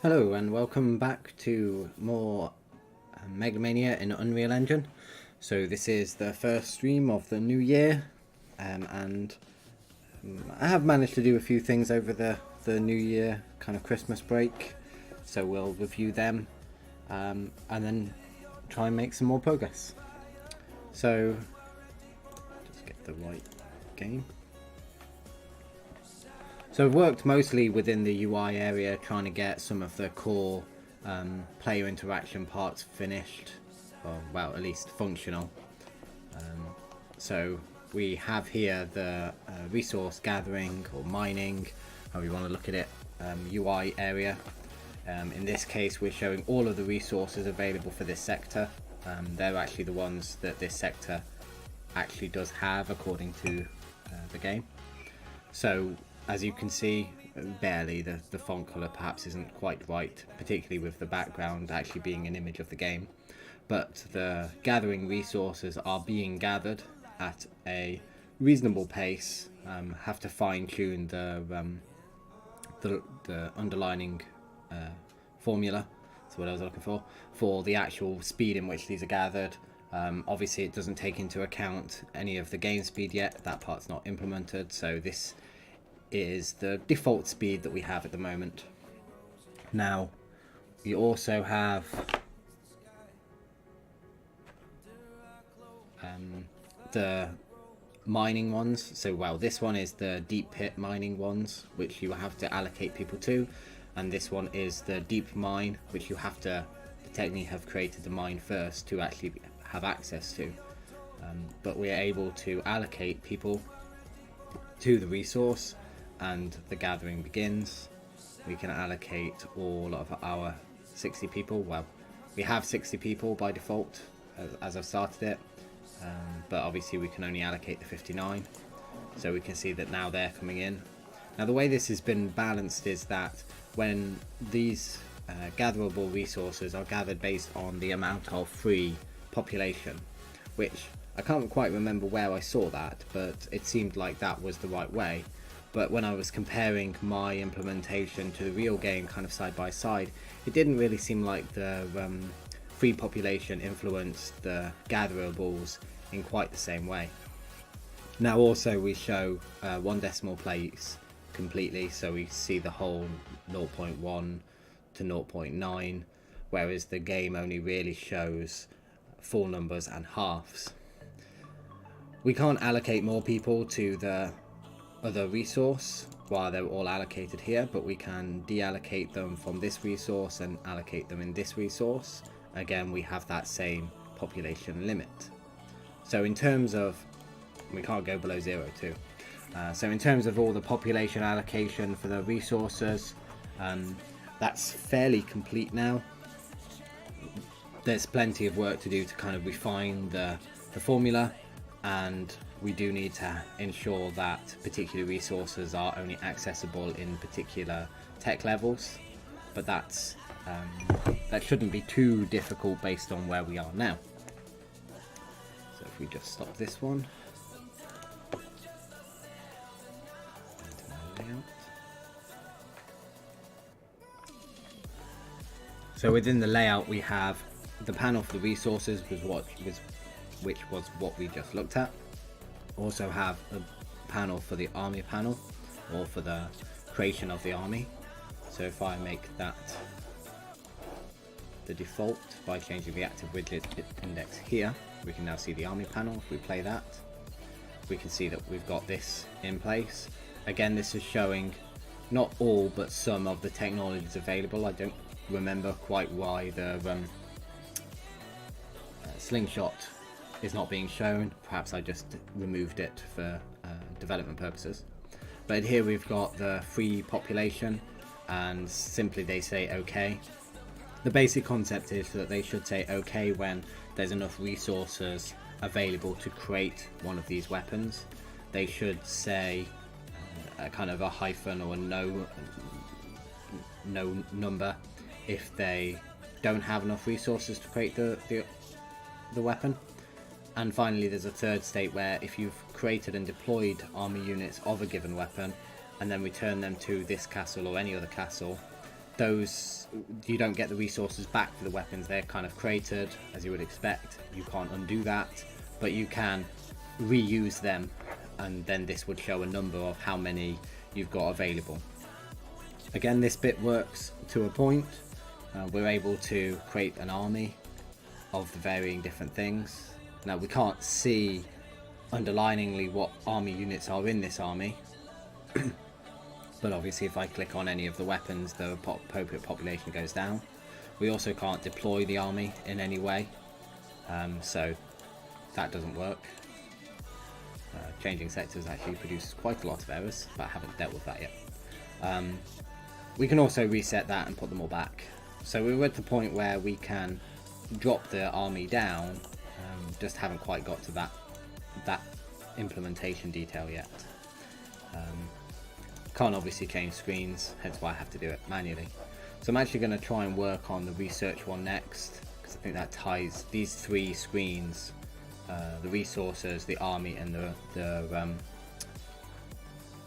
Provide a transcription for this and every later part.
Hello and welcome back to more Mega-lo-Mania in Unreal Engine. So this is the first stream of the new year, and I have managed to do a few things over the new year kind of Christmas break. So we'll review them and then try and make some more progress. So just get the right game. So I've worked mostly within the UI area, trying to get some of the core player interaction parts finished, or well, at least functional. So we have here the resource gathering or mining, however you want to look at it, UI area. In this case, we're showing all of the resources available for this sector. They're actually the ones that this sector actually does have according to the game. So as you can see, barely, the font color perhaps isn't quite right, particularly with the background actually being an image of the game. But the gathering resources are being gathered at a reasonable pace. Have to fine tune the underlining formula. That's what I was looking for the actual speed in which these are gathered. Obviously, it doesn't take into account any of the game speed yet. That part's not implemented, so this is the default speed that we have at the moment. Now, we also have the mining ones. So, well, this one is the deep pit mining ones, which you have to allocate people to, and this one is the deep mine, which you have to technically have created the mine first to actually have access to. But we're able to allocate people to the resource, and the gathering begins. We can allocate all of our 60 people. Well, we have 60 people by default as I've started it, but obviously we can only allocate the 59. So we can see that now they're coming in. Now the way this has been balanced is that when these gatherable resources are gathered based on the amount of free population, which I can't quite remember where I saw that, but it seemed like that was the right way. But when I was comparing my implementation to the real game kind of side by side, it didn't really seem like the free population influenced the gatherables in quite the same way. Now also we show 1 decimal place completely, so we see the whole 0.1 to 0.9, whereas the game only really shows full numbers and halves. We can't allocate more people to the other resource while they're all allocated here, but we can deallocate them from this resource and allocate them in this resource. Again, we have that same population limit. So in terms of, we can't go below 0 too. So in terms of all the population allocation for the resources, that's fairly complete now. There's plenty of work to do to kind of refine the formula, and we do need to ensure that particular resources are only accessible in particular tech levels, but that shouldn't be too difficult based on where we are now. So if we just stop this one, so within the layout we have the panel for the resources, which was what we just looked at. Also have a panel for the army panel, or for the creation of the army. So if I make that the default by changing the active widget index here, we can now see the army panel. If we play that, we can see that we've got this in place. Again, this is showing not all but some of the technologies available. I don't remember quite why the slingshot is not being shown. Perhaps I just removed it for development purposes. But here we've got the free population, and simply they say OK. The basic concept is that they should say OK when there's enough resources available to create one of these weapons. They should say a kind of a hyphen or a no number if they don't have enough resources to create the weapon. And finally, there's a third state where if you've created and deployed army units of a given weapon and then return them to this castle or any other castle, those, you don't get the resources back for the weapons. They're kind of created as you would expect. You can't undo that, but you can reuse them, and then this would show a number of how many you've got available. Again, this bit works to a point. We're able to create an army of the varying different things. Now we can't see underliningly what army units are in this army, but obviously if I click on any of the weapons, the appropriate population goes down. We also can't deploy the army in any way, so that doesn't work. Changing sectors actually produces quite a lot of errors, but I haven't dealt with that yet. We can also reset that and put them all back. So we're at the point where we can drop the army down, just haven't quite got to that implementation detail yet. Can't obviously change screens, hence why I have to do it manually. So I'm actually going to try and work on the research one next, because I think that ties these three screens, the resources, the army, and the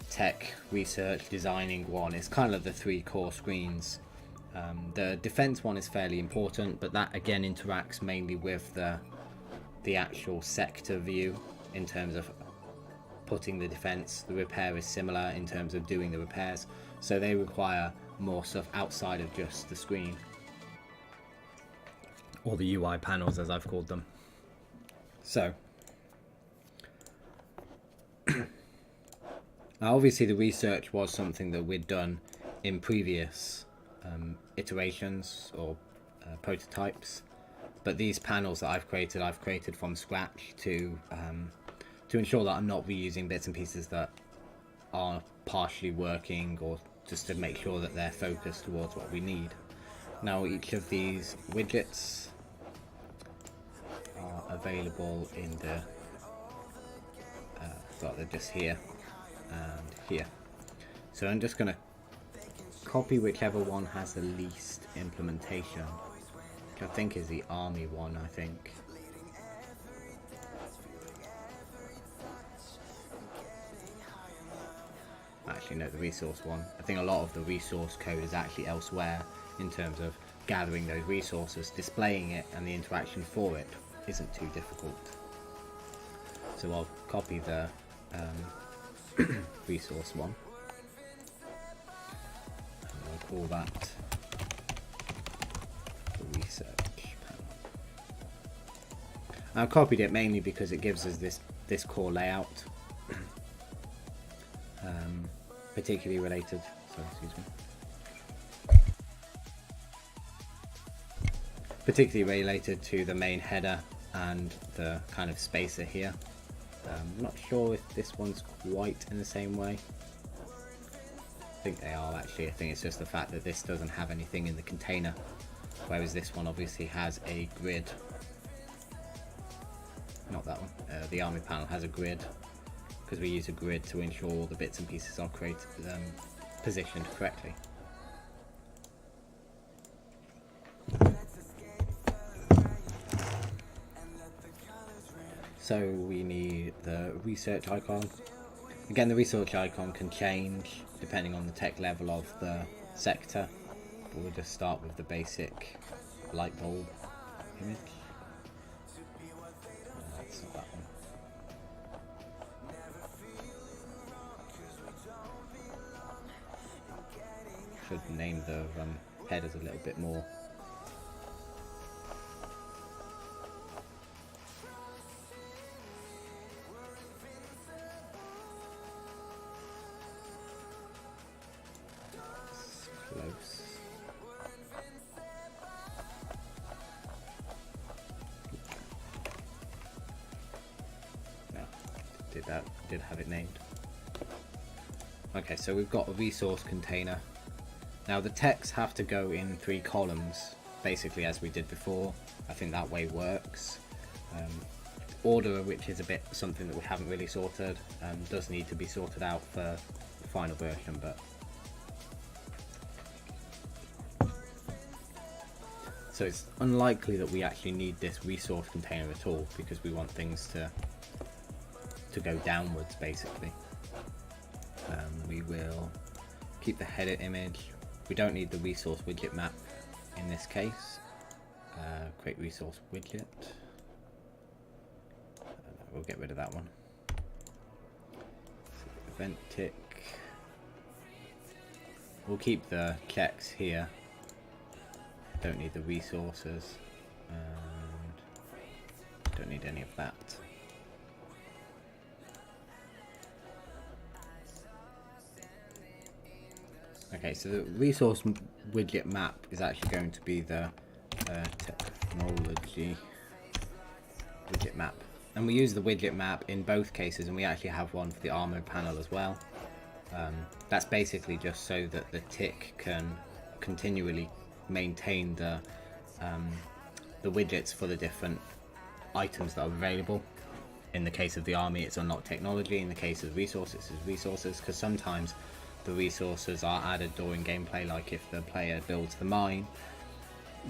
tech research designing one is kind of the three core screens. The defense one is fairly important, but that again interacts mainly with the actual sector view in terms of putting the defense. The repair is similar in terms of doing the repairs, so they require more stuff outside of just the screen, or the UI panels as I've called them. So now obviously the research was something that we'd done in previous iterations or prototypes, but these panels that I've created from scratch to ensure that I'm not reusing bits and pieces that are partially working, or just to make sure that they're focused towards what we need. Now each of these widgets are available in the they're just here and here. So I'm just going to copy whichever one has the least implementation, which I think is the army one, I think. Actually no, the resource one. I think a lot of the resource code is actually elsewhere in terms of gathering those resources. Displaying it and the interaction for it isn't too difficult. So I'll copy the resource one. And I'll call that the research panel. I've copied it mainly because it gives us this core layout. Particularly related, particularly related to the main header and the kind of spacer here. I'm not sure if this one's quite in the same way. I think they are actually. I think it's just the fact that this doesn't have anything in the container, whereas this one obviously has a grid. Not that one. The army panel has a grid, because we use a grid to ensure all the bits and pieces are positioned correctly. So we need the research icon. Again, the research icon can change depending on the tech level of the sector, but we'll just start with the basic light bulb image. That's not that one. Should name the headers a little bit more. Close. No, did have it named. Okay, so we've got a resource container. Now the text have to go in 3 columns, basically as we did before. I think that way works. Order, which is a bit something that we haven't really sorted, does need to be sorted out for the final version, but so it's unlikely that we actually need this resource container at all, because we want things to go downwards basically. We will keep the header image We don't need the resource widget map in this case. Create resource widget. We'll get rid of that one. Event tick. We'll keep the checks here. Don't need the resources. And don't need any of that. Okay, so the resource widget map is actually going to be the technology widget map. And we use the widget map in both cases, and we actually have one for the armor panel as well. That's basically just so that the tick can continually maintain the widgets for the different items that are available. In the case of the army, it's unlock technology. In the case of resources, it's resources, because sometimes the resources are added during gameplay, like if the player builds the mine,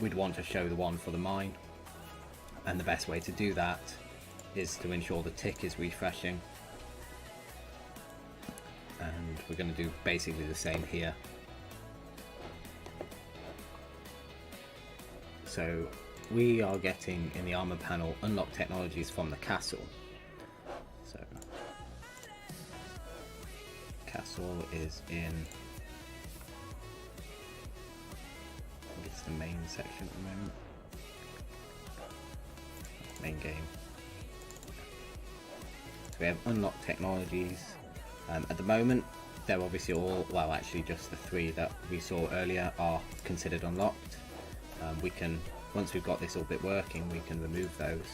we'd want to show the one for the mine. And the best way to do that is to ensure the tick is refreshing. And we're going to do basically the same here. So we are getting in the armor panel unlock technologies from the castle. So castle is in, I think it's the main section at the moment. Main game. So we have unlocked technologies. At the moment, they're obviously all, well, actually just the 3 that we saw earlier are considered unlocked. We can, once we've got this all bit working, we can remove those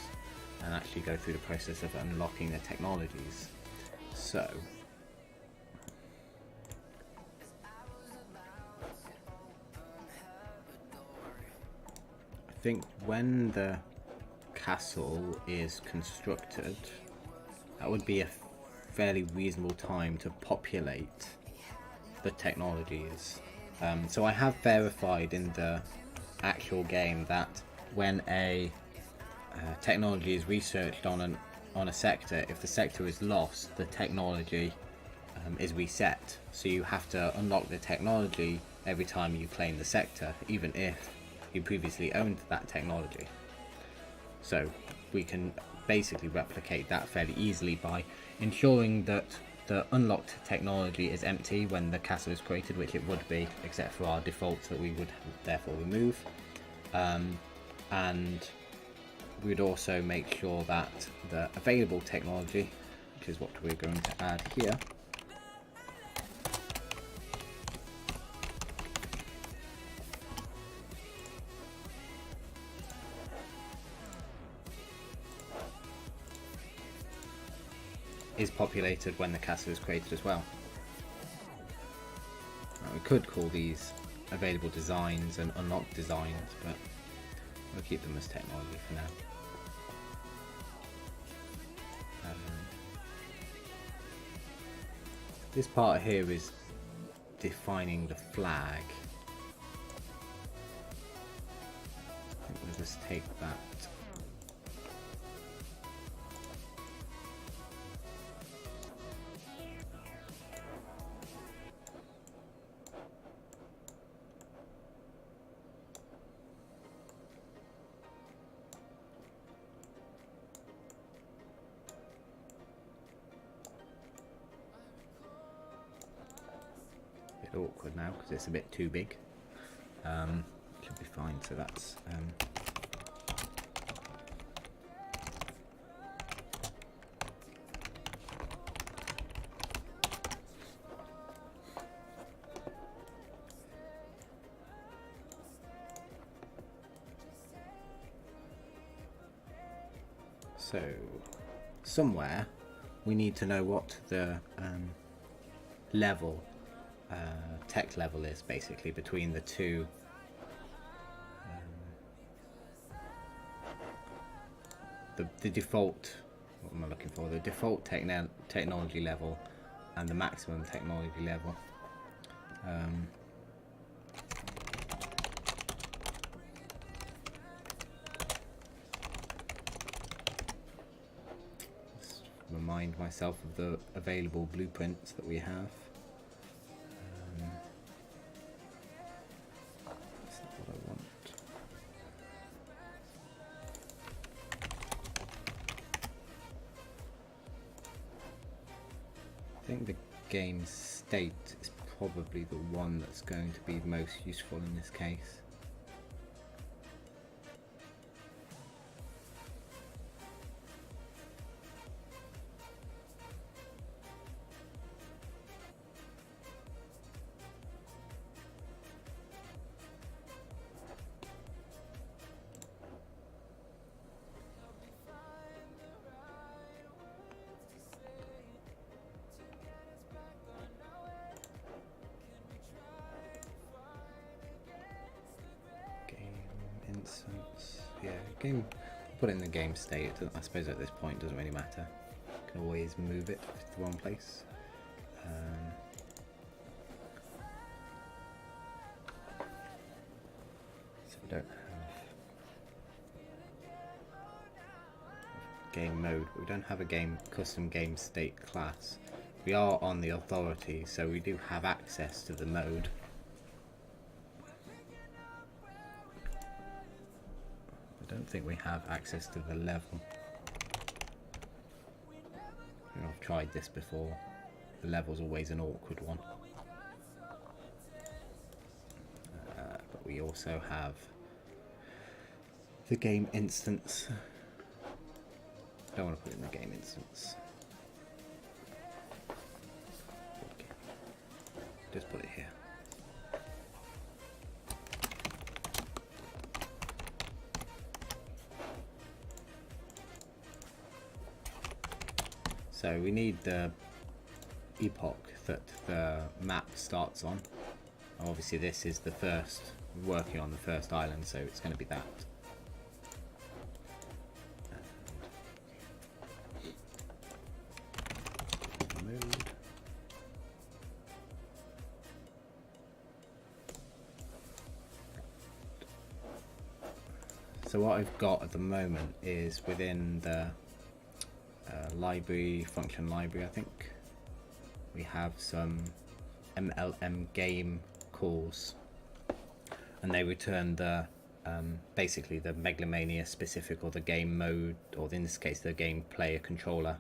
and actually go through the process of unlocking the technologies. So I think when the castle is constructed, that would be a fairly reasonable time to populate the technologies. So I have verified in the actual game that when a technology is researched on a sector, if the sector is lost, the technology is reset. So you have to unlock the technology every time you claim the sector, even if you previously owned that technology. So we can basically replicate that fairly easily by ensuring that the unlocked technology is empty when the castle is created, which it would be, except for our defaults that we would therefore remove. And we would also make sure that the available technology, which is what we're going to add here, is populated when the castle is created as well. We could call these available designs and unlocked designs, but we'll keep them as technology for now. This part here is defining the flag. I think we'll just take that. Awkward now because it's a bit too big. Should be fine. So that's so somewhere we need to know what the level tech level is basically between the two the default, what am I looking for, the default technology level and the maximum technology level. Just remind myself of the available blueprints that we have. think the game state is probably the one that's going to be most useful in this case. Instance, yeah, game. Put it in the game state. I suppose at this point it doesn't really matter. You can always move it to the wrong place. So we don't have game mode. But we don't have a custom game state class. We are on the authority, so we do have access to the mode. I don't think we have access to the level. I've tried this before. The level's always an awkward one. But we also have the game instance. Don't want to put it in the game instance. Okay. Just put it here. So we need the epoch that the map starts on. Obviously this is the first, we're working on the first island, so it's going to be that. Mode. So what I've got at the moment is within the library, function library, I think we have some MLM game calls, and they return the basically the Mega-lo-Mania specific, or the game mode, or in this case the game player controller,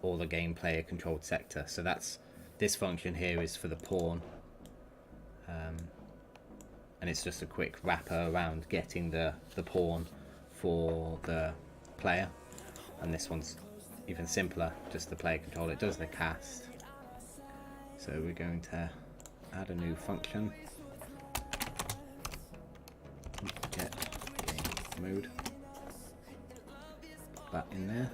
or the game player controlled sector. So that's, this function here is for the pawn, and it's just a quick wrapper around getting the pawn for the player. And this one's even simpler, just the player controller. It does the cast. So we're going to add a new function. Get game mode. Put that in there.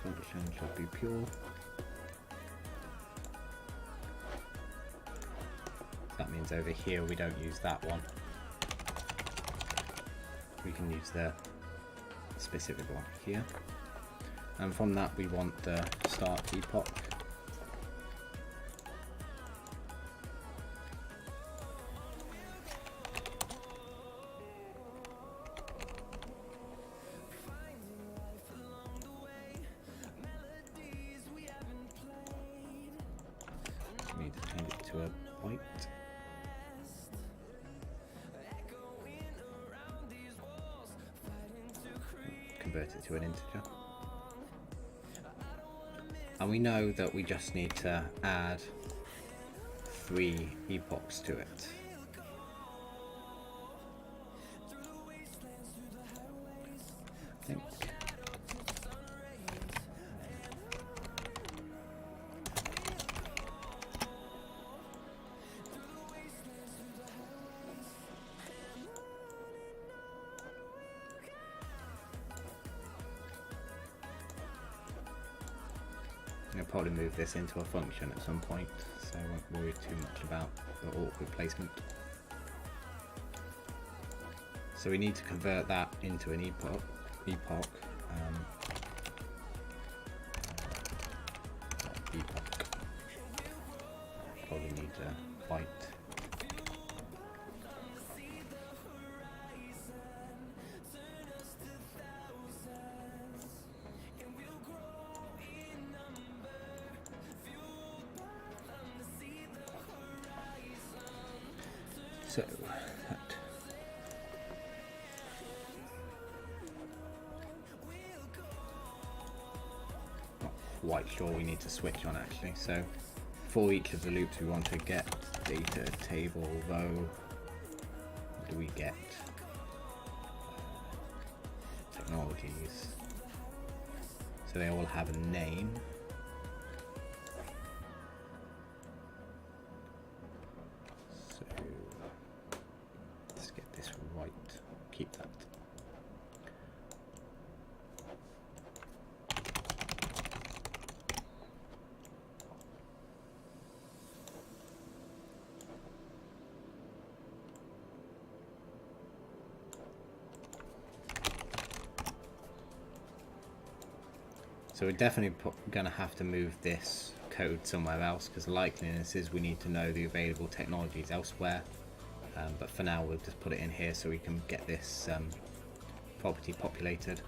Function should be pure. That means over here we don't use that one. We can use the specific one here. And from that we want the start epoch. Need to change it to a point. Convert it to an integer. And we know that we just need to add 3 epochs to it. I think. I'll probably move this into a function at some point, so I won't worry too much about the awkward placement. So we need to convert that into an epoch. Epoch. probably need white. So that. Not quite sure we need to switch on actually. So for each of the loops we want to get data table row. What do we get? Technologies. So they all have a name. So let's get this right. Keep that. So we're definitely going to have to move this code somewhere else, because the likeliness is we need to know the available technologies elsewhere. But for now we'll just put it in here so we can get this property populated.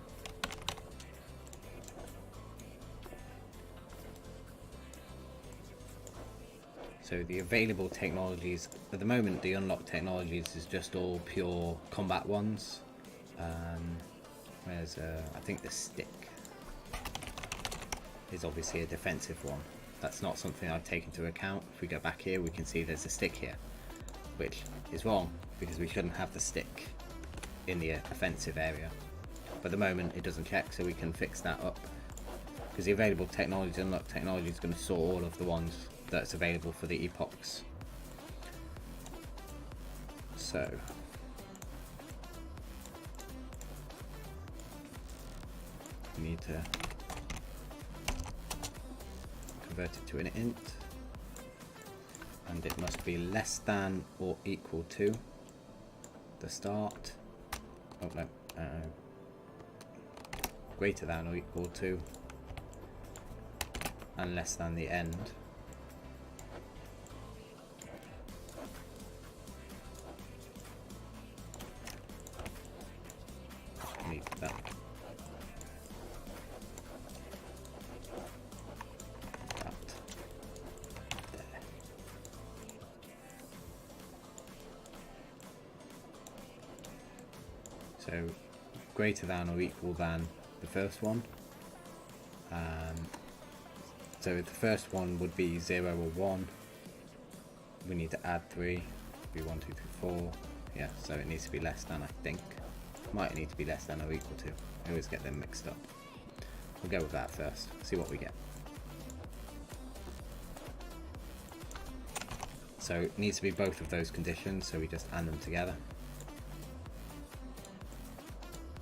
So the available technologies, at the moment the unlocked technologies is just all pure combat ones. Whereas I think the stick is obviously a defensive one. That's not something I've taken into account. If we go back here, we can see there's a stick here, which is wrong because we shouldn't have the stick in the offensive area. But at the moment it doesn't check, so we can fix that up, because the available technology, unlocked technology, is going to sort all of the ones that's available for the epochs. So we need to convert it to an int, and it must be less than or equal to the start. Oh no, greater than or equal to, and less than the end. Need that. So greater than or equal than the first one. So the first one would be 0 or 1. We need to add 3. Be 1, 2, 3, 4. Yeah, so it needs to be less than, I think. Might need to be less than or equal to. I always get them mixed up. We'll go with that first, see what we get. So it needs to be both of those conditions, so we just add them together.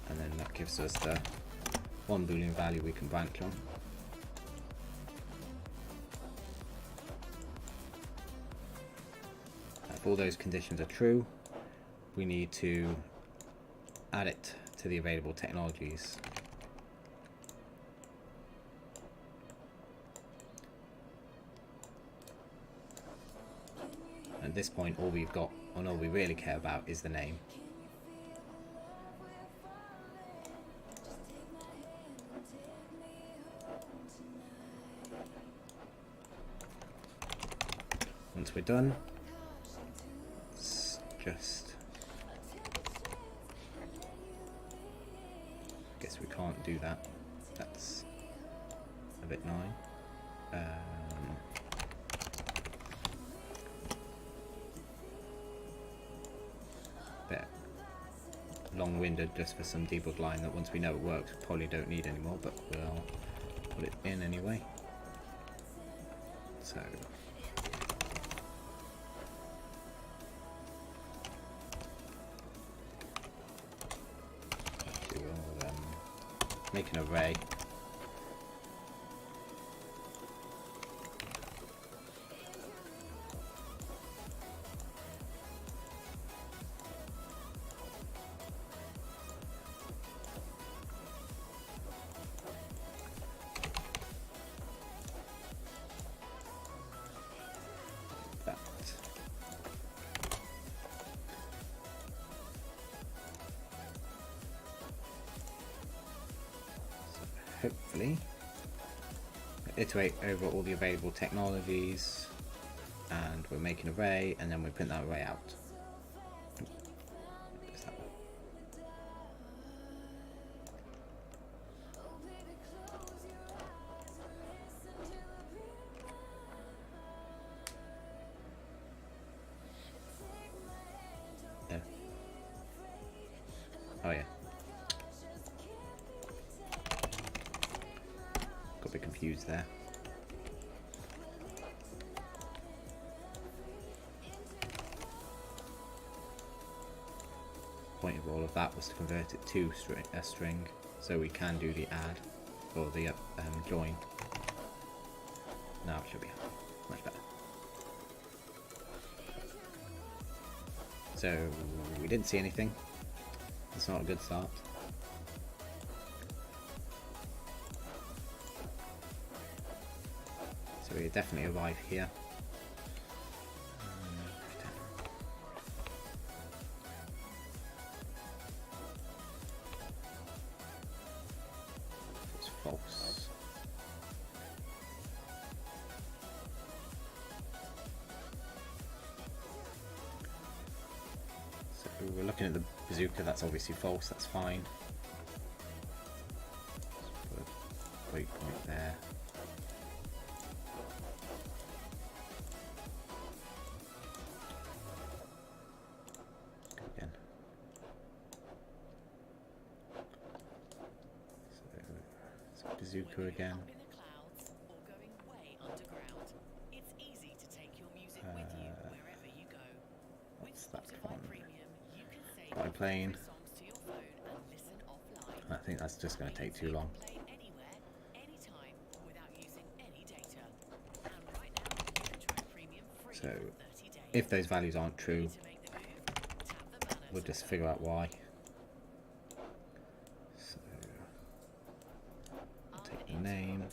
And then that gives us the one Boolean value we can branch on. If all those conditions are true, we need to add it to the available technologies. At this point, all we've got, and all we really care about, is the name. Once we're done, it's just, I guess we can't do that. That's a bit annoying. Bit long-winded just for some debug line that once we know it works, we probably don't need anymore, but we'll put it in anyway. So make an array. hopefully iterate over all the available technologies, and we'll make an array, and then we print that array out. Yeah. Oh yeah. Got a bit confused there. Point of all of that was to convert it to a string, so we can do the add or the join. Now it should be much better. So we didn't see anything. It's not a good start. So we definitely arrive here. It's false. So we're looking at the bazooka, that's obviously false, that's fine. Put a breakpoint there. Again. So bazooka again. What's that one? Biplane. I think that's just going to take too long. So if those values aren't true, we'll just figure out why. So I'll take the name.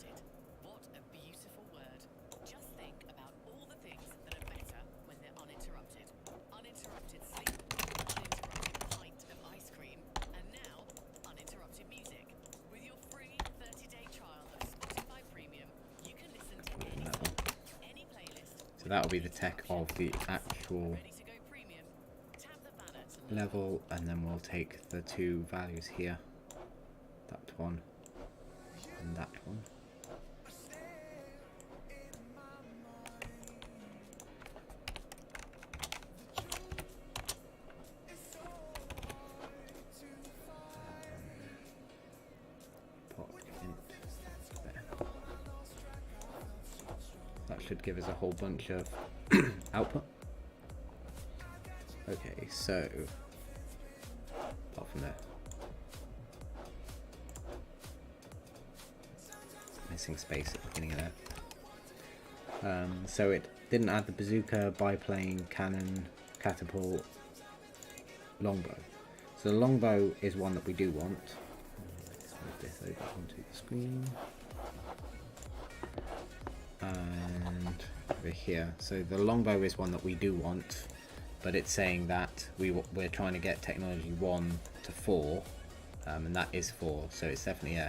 So that will be the tech of the actual level, and then we'll take the two values here, that one and that one. That should give us a whole bunch of output. Okay, so apart from that, missing space at the beginning of there. So it didn't add the bazooka, biplane, cannon, catapult, longbow. So the longbow is one that we do want. Let's move this over onto the screen. And over here, so the longbow is one that we do want, but it's saying that we're trying to get technology 1 to 4, and that is 4, so it's definitely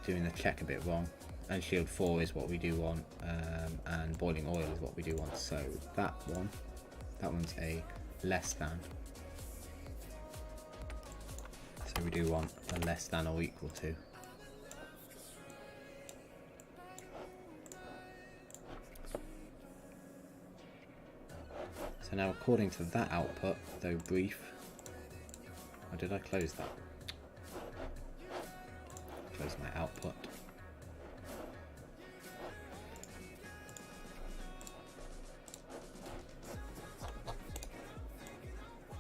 doing the check a bit wrong. And shield 4 is what we do want, and boiling oil is what we do want. So that one's a less than. So we do want a less than or equal to. So now, according to that output, though brief, or did I close that? Close my output.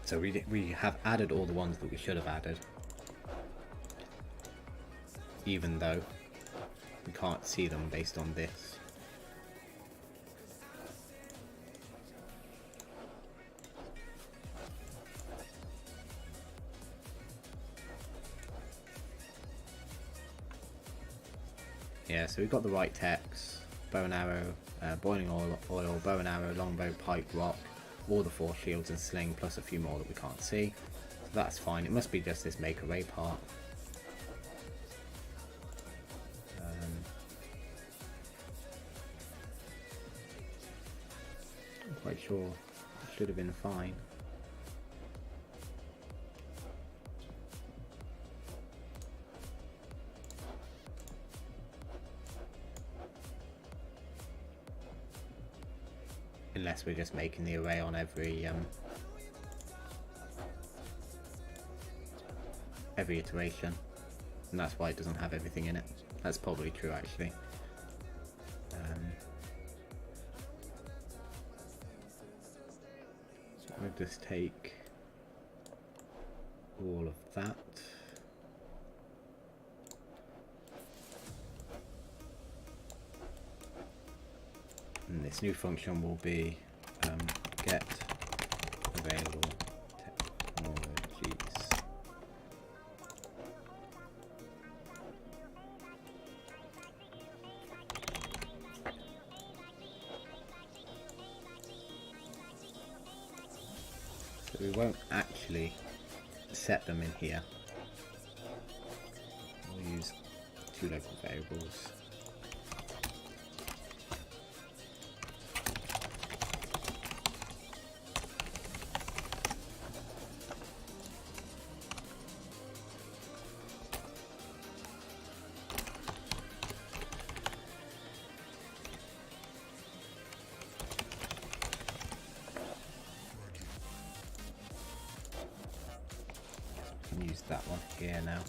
So we have added all the ones that we should have added, even though we can't see them based on this. Yeah, so we've got the right text, bow and arrow, boiling oil, bow and arrow, longbow, pike, rock, all the 4 shields and sling, plus a few more that we can't see. So That's fine. It must be just this make array part. I'm quite sure it should have been fine. Unless we're just making the array on every iteration, and that's why it doesn't have everything in it. That's probably true actually. So I'll just take all of that. And this new function will be get available technologies. So we won't actually set them in here. We'll use two local variables. Use that one here now.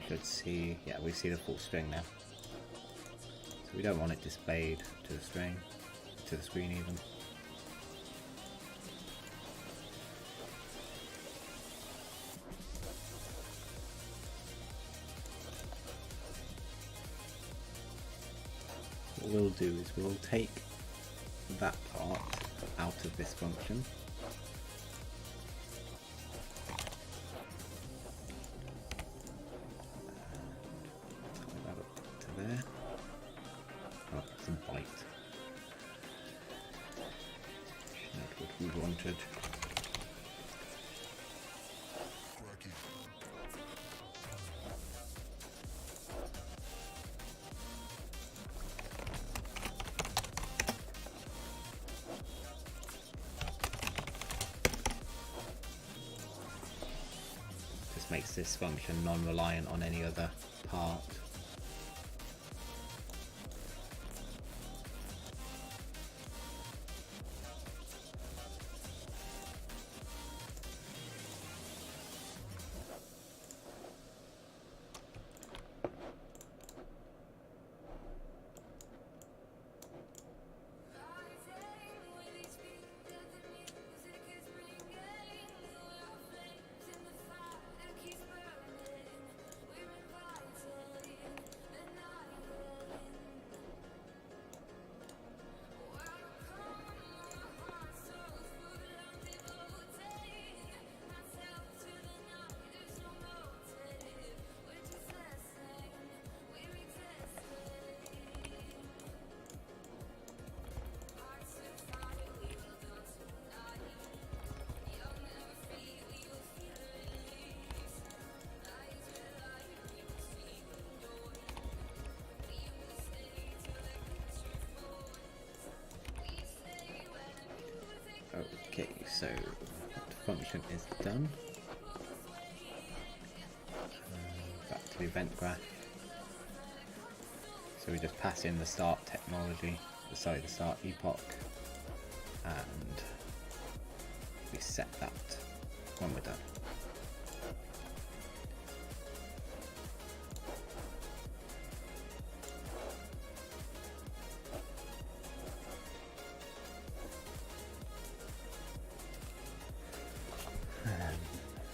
Should see, yeah, we see the full string now. So we don't want it displayed to the string, to the screen even. What we'll do is we'll take that part out of this function. There. Oh, some byte. That's what we wanted. Just makes this function non-reliant on any other part. Okay, so that function is done. Back to the event graph. So we just pass in the start technology, sorry, the start epoch, and we set that when we're done.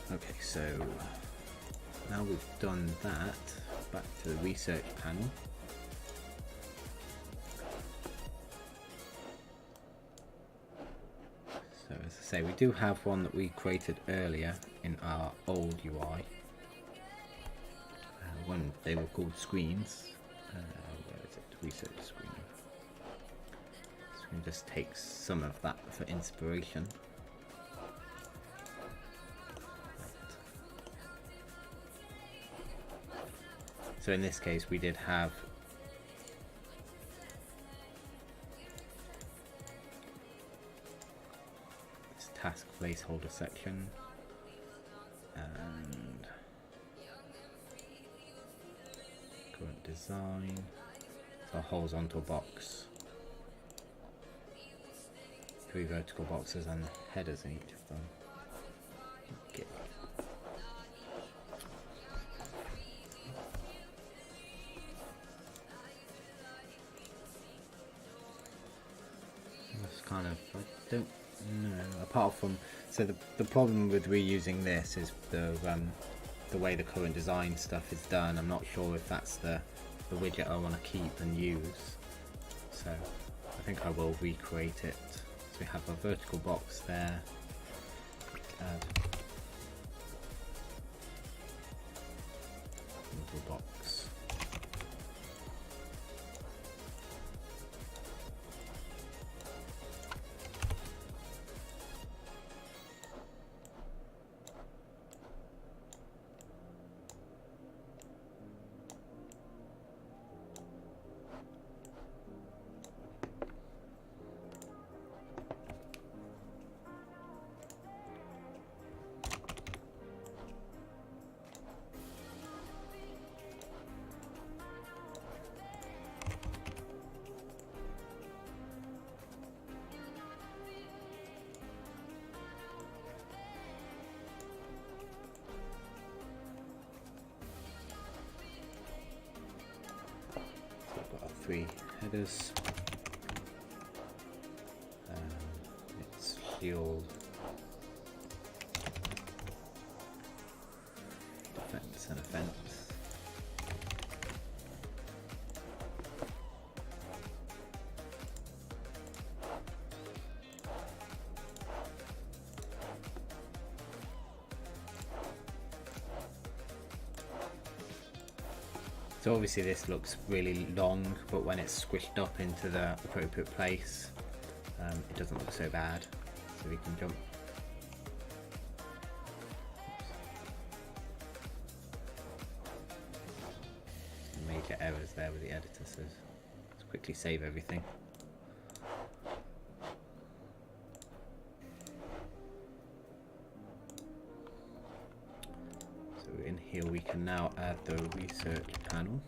Okay, so now we've done that, back to the research panel. So as I say, we do have one that we created earlier in our old UI. When they were called screens. Where is it? Research screen. So we can just take some of that for inspiration. So in this case we did have this task placeholder section and current design, so a horizontal box, 3 vertical boxes and headers in each of them. Okay. Kind of, I don't know, apart from, so the problem with reusing this is the way the current design stuff is done. I'm not sure if that's the widget I want to keep and use, so I think I will recreate it. So we have a vertical box there, add little box. Got our 3 headers. It's shield, defense and offense. So obviously this looks really long, but when it's squished up into the appropriate place, it doesn't look so bad. So we can jump. Some major errors there with the editor, so let's quickly save everything. In here we can now add the research panel,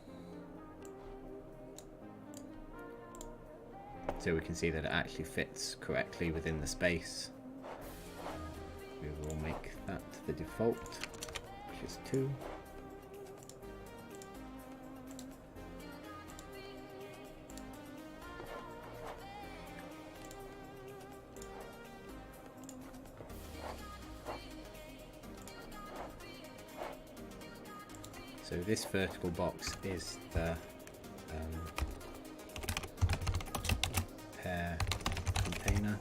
so we can see that it actually fits correctly within the space. We will make that the default, which is 2. So this vertical box is the pair container.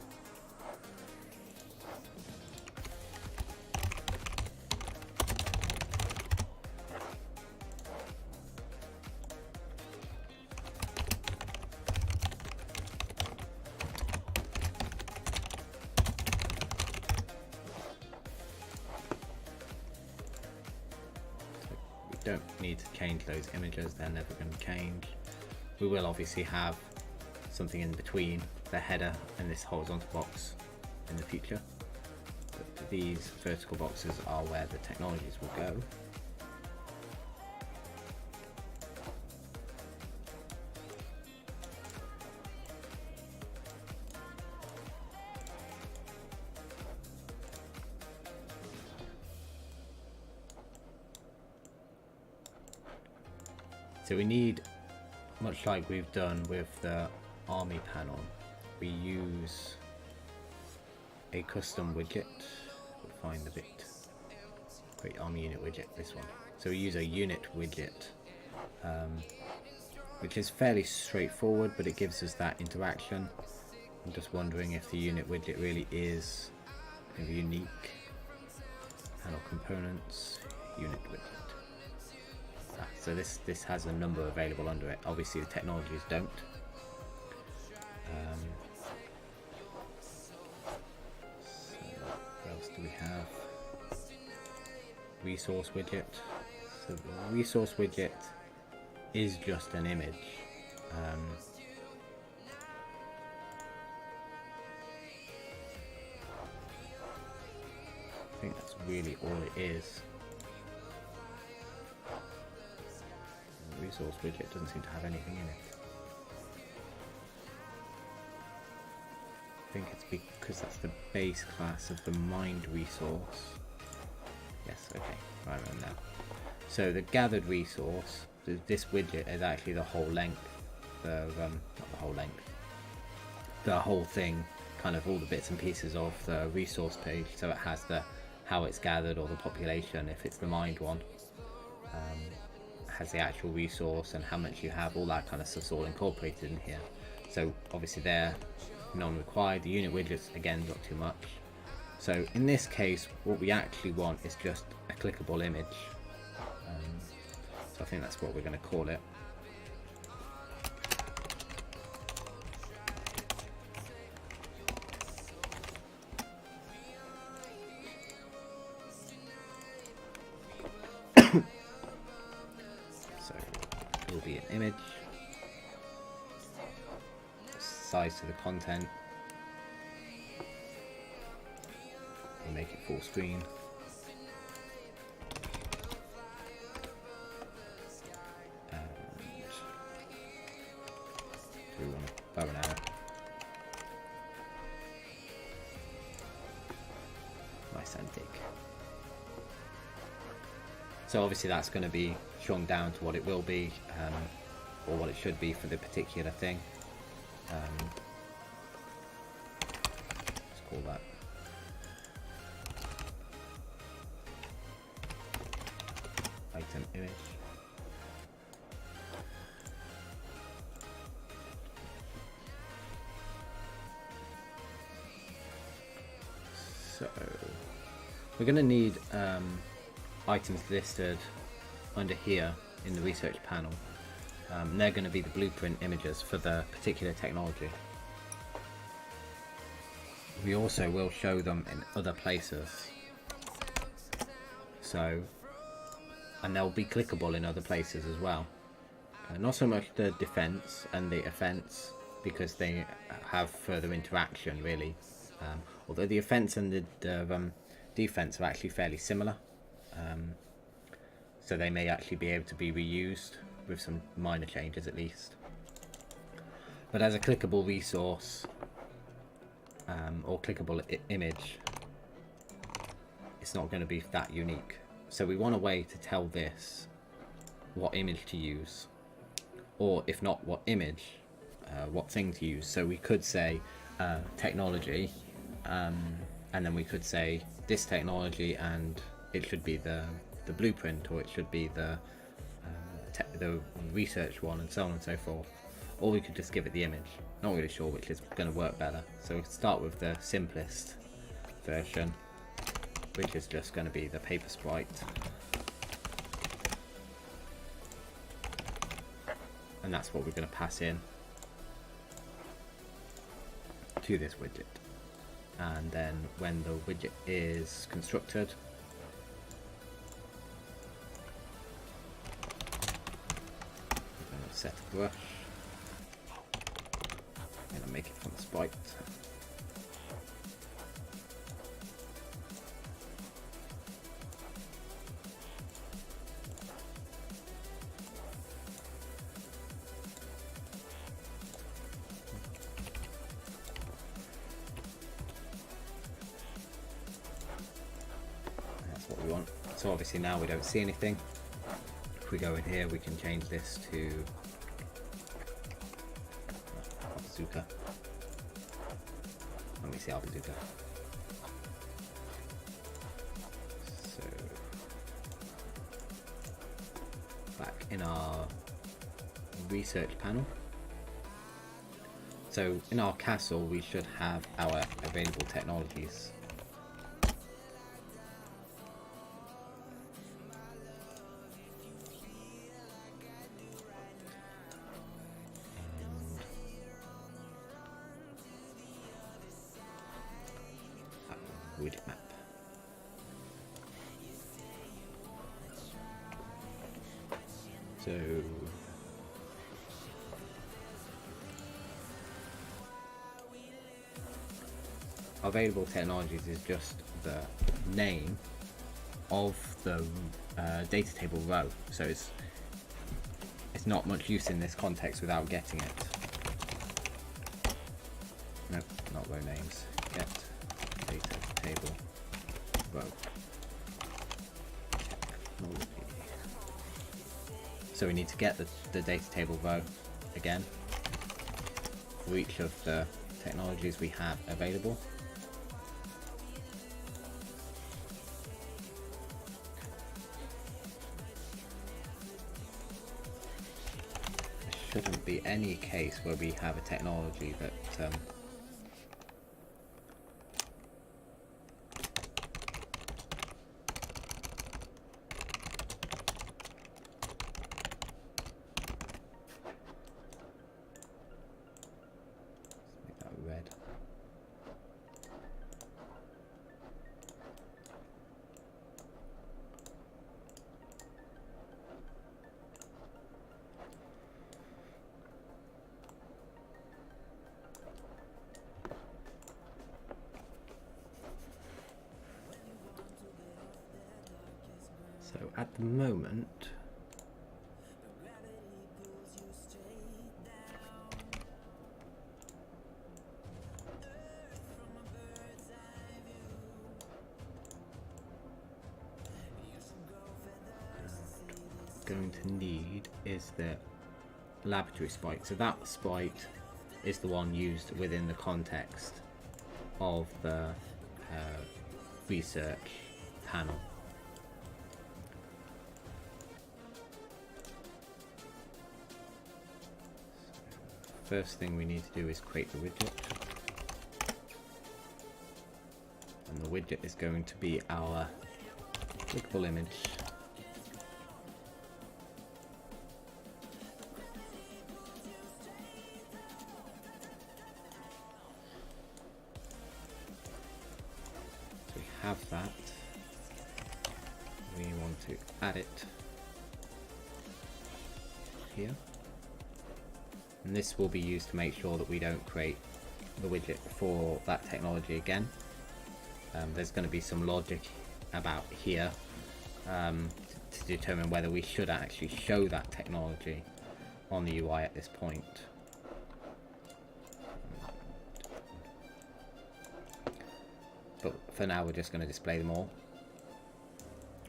Don't need to change those images, they're never going to change. We will obviously have something in between the header and this horizontal box in the future, but these vertical boxes are where the technologies will go. So we need, much like we've done with the army panel, we use a custom widget. We'll find the bit. Create army unit widget, this one. So we use a unit widget, which is fairly straightforward, but it gives us that interaction. I'm just wondering if the unit widget really is unique. Panel components, unit widget. So this has a number available under it. Obviously the technologies don't. So what else do we have? Resource widget. So the resource widget is just an image. I think that's really all it is. The resource widget doesn't seem to have anything in it. I think it's because that's the base class of the mined resource. Yes, okay, I remember now. So the gathered resource, this widget is actually the whole length, not the whole length, the whole thing, kind of all the bits and pieces of the resource page. So it has the how it's gathered or the population if it's the mined one. Has the actual resource and how much you have, all that kind of stuff's all incorporated in here. So obviously they're non-required. The unit widgets again not too much. So in this case what we actually want is just a clickable image. So I think that's what we're going to call it. So it will be an image. Size to the content. We'll make it full screen. And do we want a bow and arrow? Nice and big. So obviously that's going to be shrunk down to what it will be, or what it should be for the particular thing. Let's call that item image. So we're going to need items listed under here in the research panel. They're going to be the blueprint images for the particular technology. We also will show them in other places. So, and they'll be clickable in other places as well. Not so much the defense and the offense, because they have further interaction really. Although the offense and the defense are actually fairly similar. So they may actually be able to be reused with some minor changes at least. But as a clickable resource or clickable image, it's not going to be that unique. So we want a way to tell this what image to use, or if not what image, what thing to use. So we could say technology, and then we could say this technology, and it should be the blueprint, or it should be the research one, and so on and so forth. Or we could just give it the image. Not really sure which is going to work better. So we start with the simplest version, which is just going to be the paper sprite. And that's what we're going to pass in to this widget. And then when the widget is constructed, we're going to set a brush. I'm going to make it from the sprite. That's what we want. So obviously now we don't see anything. If we go in here, we can change this to bazooka. Let me see our bazooka. So in our research panel. So in our castle we should have our available technologies. Widget map. So available technologies is just the name of the data table row, so it's not much use in this context without getting it. Nope, not row names. Get data table row technology. So we need to get the data table row again for each of the technologies we have available. There shouldn't be any case where we have a technology that red. So at the moment going to need is the laboratory sprite. So that sprite is the one used within the context of the research panel. First thing we need to do is create the widget, and the widget is going to be our clickable image. So we have that. We want to add it here. And this will be used to make sure that we don't create the widget for that technology again. There's going to be some logic about here to determine whether we should actually show that technology on the UI at this point. But for now we're just going to display them all.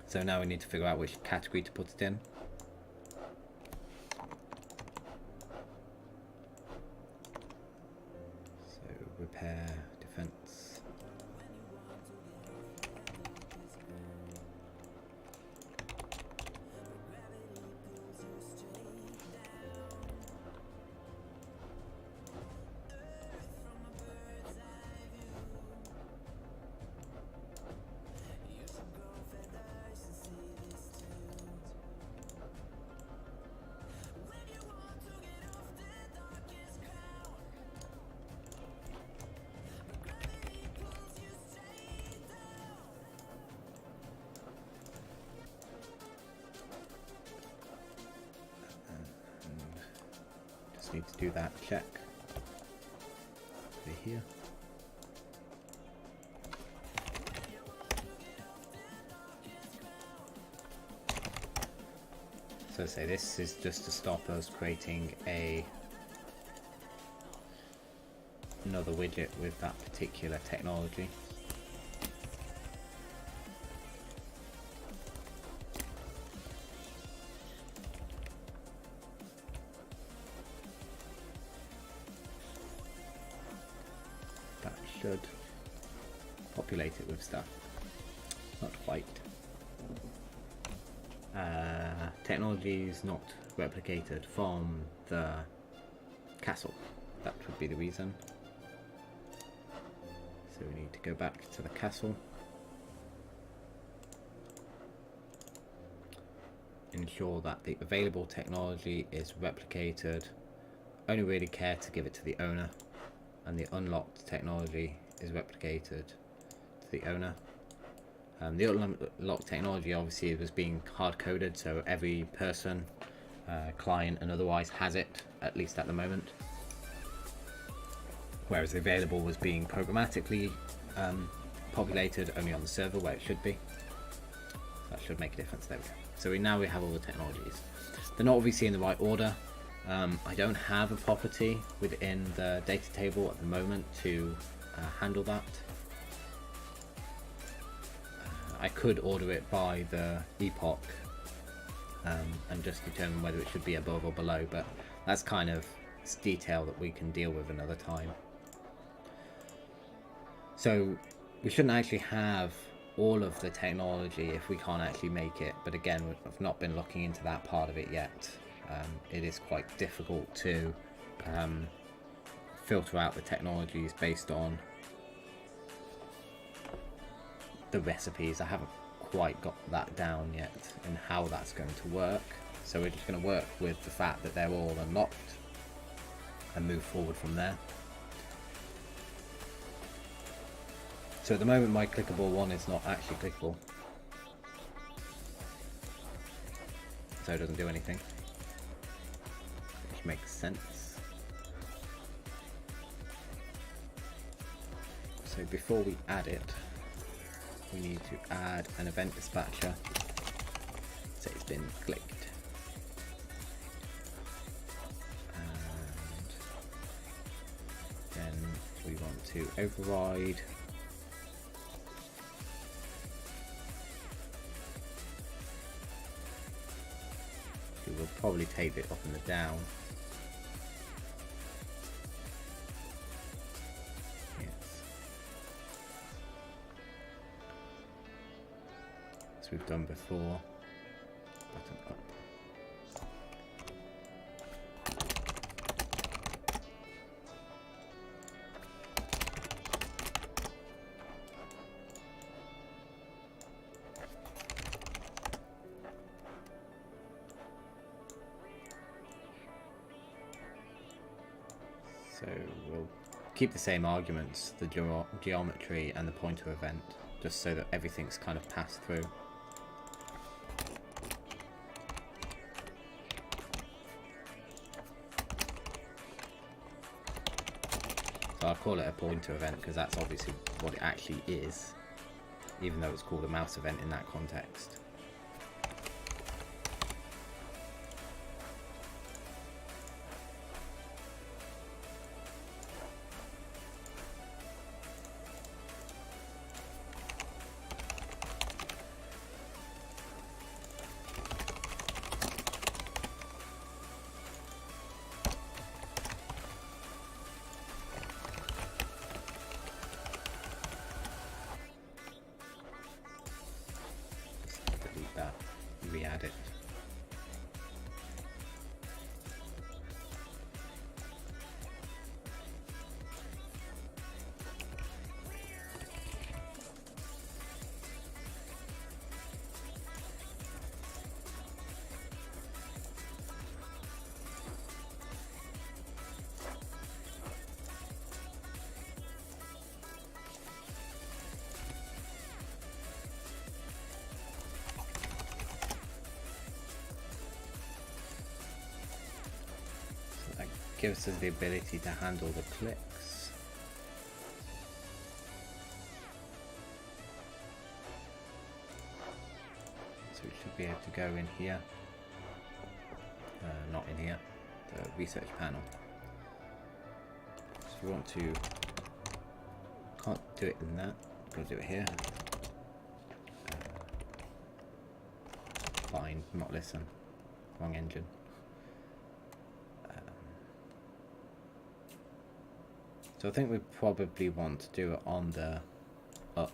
So now we need to figure out which category to put it in. Repair, defense. Need to do that check over here. So say this is just to stop us creating another widget with that particular technology. Should populate it with stuff. Not quite. Technologies not replicated from the castle. That would be the reason. So we need to go back to the castle. Ensure that the available technology is replicated. Only really care to give it to the owner. And the unlocked technology is replicated to the owner. The unlocked technology obviously was being hard-coded, so every person, client and otherwise has it, at least at the moment. Whereas the available was being programmatically populated only on the server where it should be. That should make a difference. There we go. So now we have all the technologies. They're not obviously in the right order. I don't have a property within the data table at the moment to handle that. I could order it by the epoch and just determine whether it should be above or below, but that's kind of detail that we can deal with another time. So we shouldn't actually have all of the technology if we can't actually make it, but again, I've not been looking into that part of it yet. It is quite difficult to filter out the technologies based on the recipes. I haven't quite got that down yet and how that's going to work, so we're just going to work with the fact that they're all unlocked and move forward from there. So at the moment my clickable one is not actually clickable, so it doesn't do anything, which makes sense. So before we add it, we need to add an event dispatcher, so it's been clicked. And then we want to override we'll probably take it up and the down. Yes. As we've done before. Button up. So we'll keep the same arguments, the geometry and the pointer event, just so that everything's kind of passed through. So I'll call it a pointer event because that's obviously what it actually is, even though it's called a mouse event in that context. Re-add it. Gives us the ability to handle the clicks. So we should be able to go in here. Not in here, the research panel. So we want to, can't do it in that, gotta do it here. Fine, not listen, wrong engine. So I think we probably want to do it on the up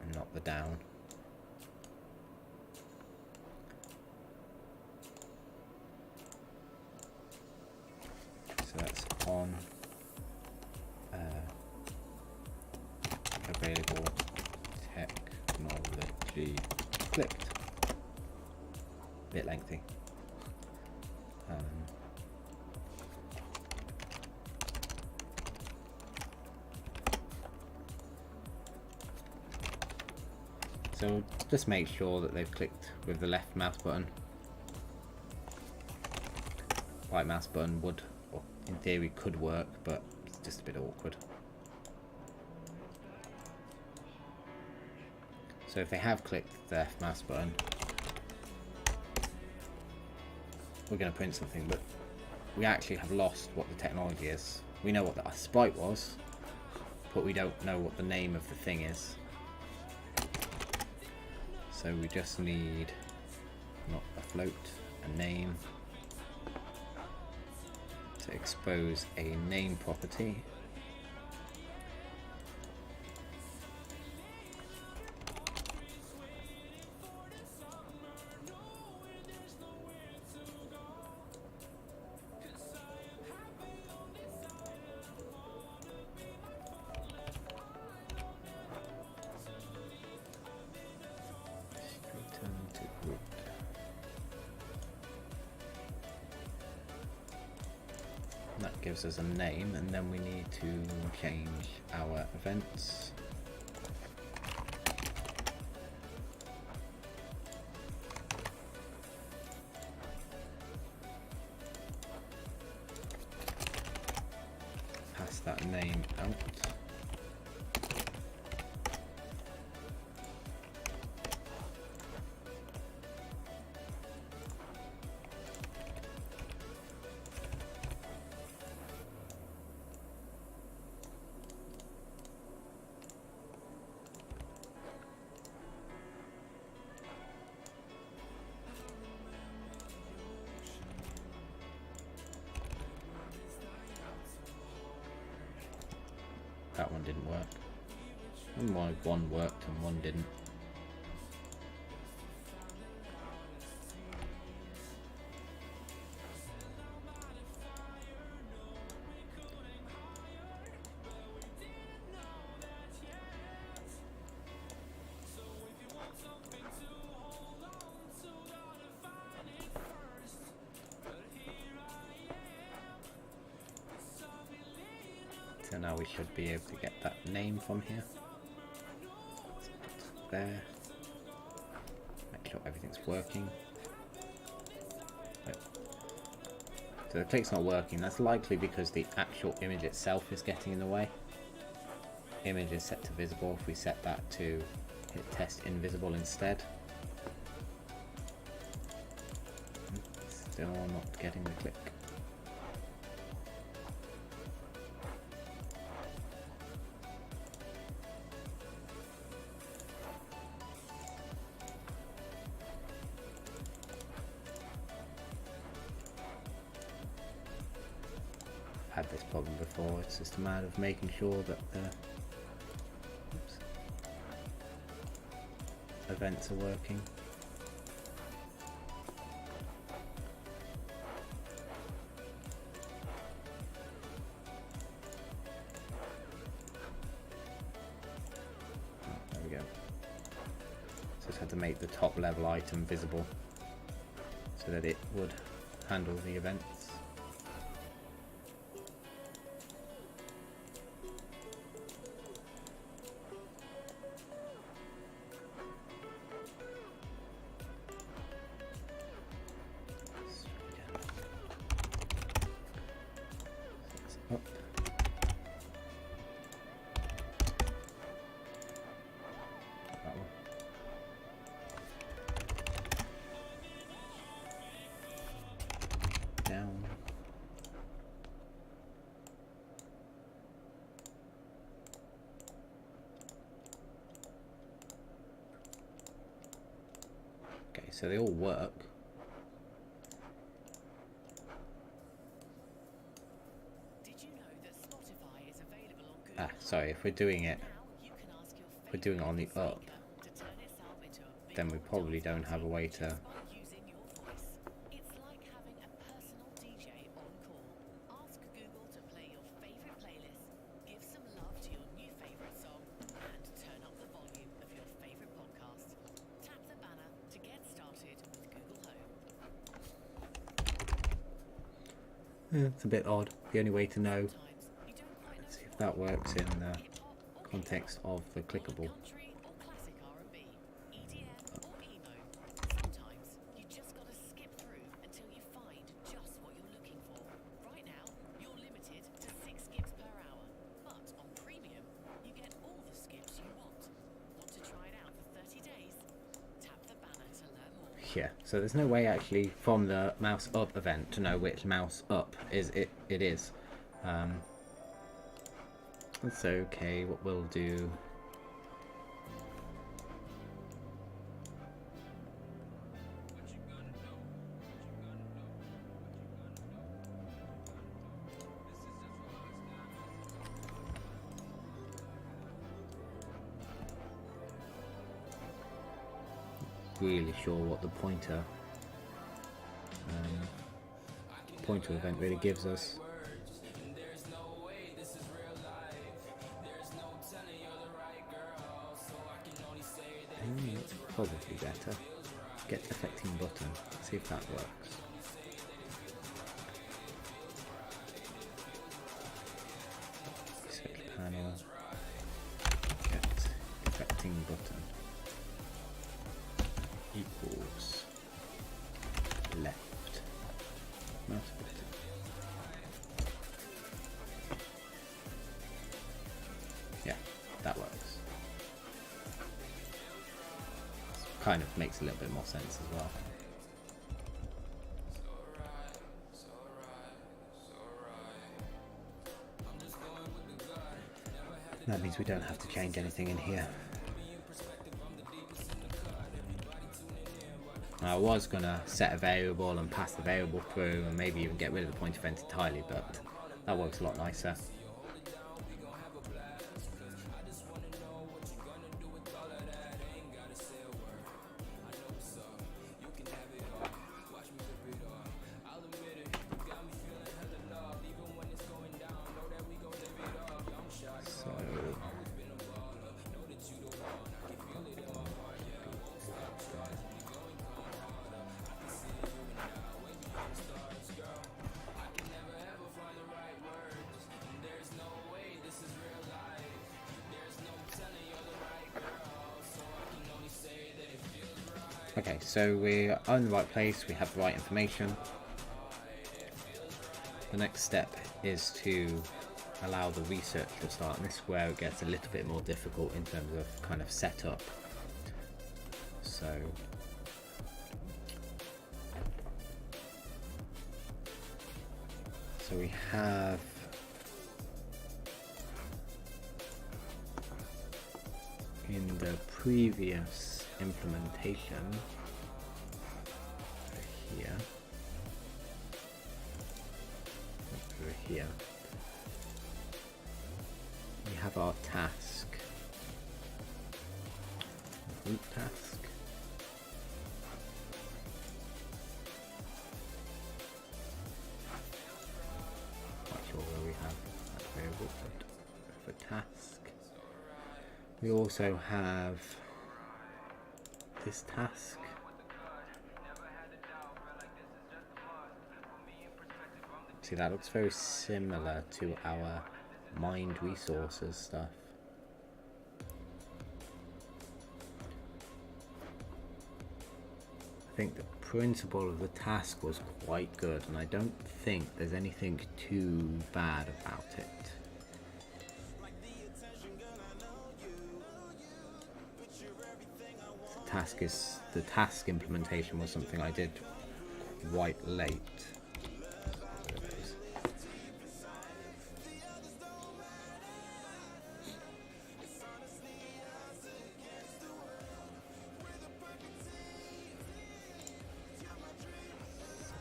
and not the down. available technology clicked. Bit lengthy. So just make sure that they've clicked with the left mouse button. Right mouse button would, or in theory could work, but it's just a bit awkward. So if they have clicked the left mouse button, we're going to print something, but we actually have lost what the technology is. We know what the sprite was, but we don't know what the name of the thing is. So we just need, not a float, a name, to expose a name property. That gives us a name, and then we need to change our events. Pass that name out. That one didn't work. And why one worked and one didn't. So now we should be able to get that name from here. There. Make sure everything's working. Yep. So the click's not working. That's likely because the actual image itself is getting in the way. Image is set to visible. If we set that to hit test invisible instead. Still not getting the click. Had this problem before. It's just a matter of making sure that the events are working. There we go. Just had to make the top level item visible so that it would handle the events. Up. That one. Down. Okay, so they all work. Sorry, if we're doing it on the up, then we probably don't have a way to It's a bit odd. The only way to know, let's see if that works in the context of the clickable. Yeah, so there's no way actually from the mouse up event to know which mouse up it is. That's okay. What we'll do, really sure what the pointer event really gives us. Probably better. Get affecting button. See if that works. Switch panel. Get affecting button equals left mouse button. Yeah, that works. Kind of makes a little bit more sense as well. That means we don't have to change anything in here. I was gonna set a variable and pass the variable through and maybe even get rid of the point event entirely, but that works a lot nicer. Okay, so we're in the right place, we have the right information. The next step is to allow the research to start, and this is where it gets a little bit more difficult in terms of kind of setup. So we have in the previous implementation here we have our task, root task. Not sure where we have that variable, but for task we also have this task. See, that looks very similar to our mined resources stuff. I think the principle of the task was quite good, and I don't think there's anything too bad about it. The task implementation was something I did quite late.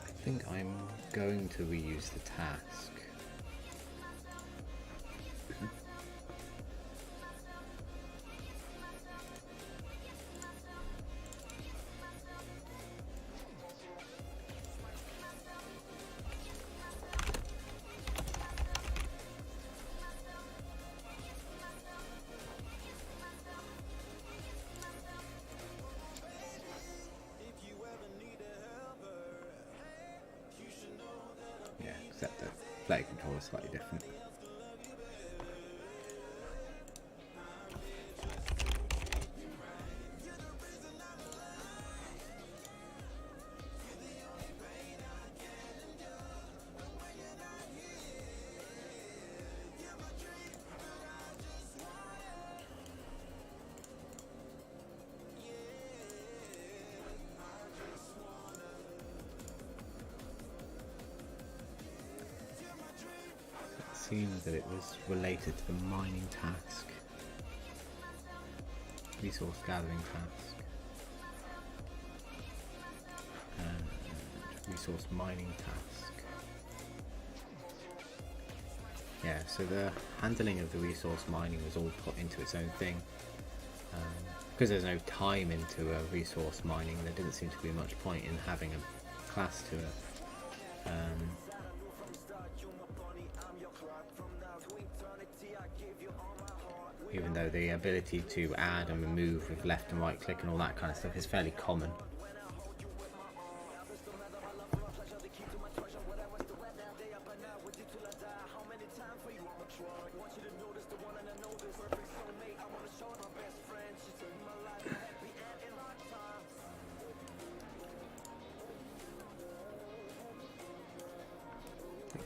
I think I'm going to reuse the task. Accept player control is slightly different. Seems that it was related to the mining task, resource gathering task, and resource mining task. Yeah, so the handling of the resource mining was all put into its own thing. Because there's no time into a resource mining, there didn't seem to be much point in having a class to it. Even though the ability to add and remove with left and right click and all that kind of stuff is fairly common.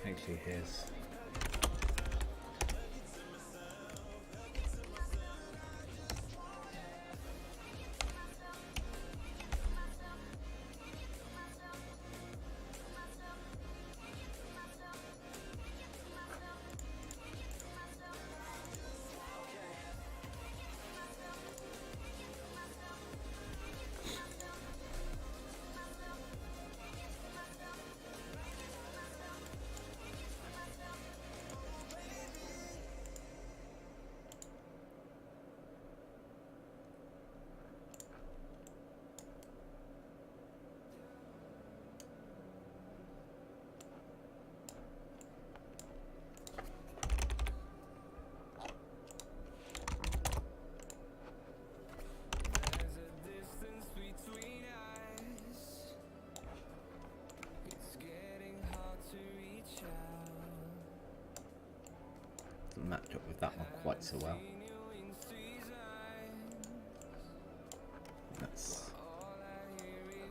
Actually, here's match up with that one quite so well. That's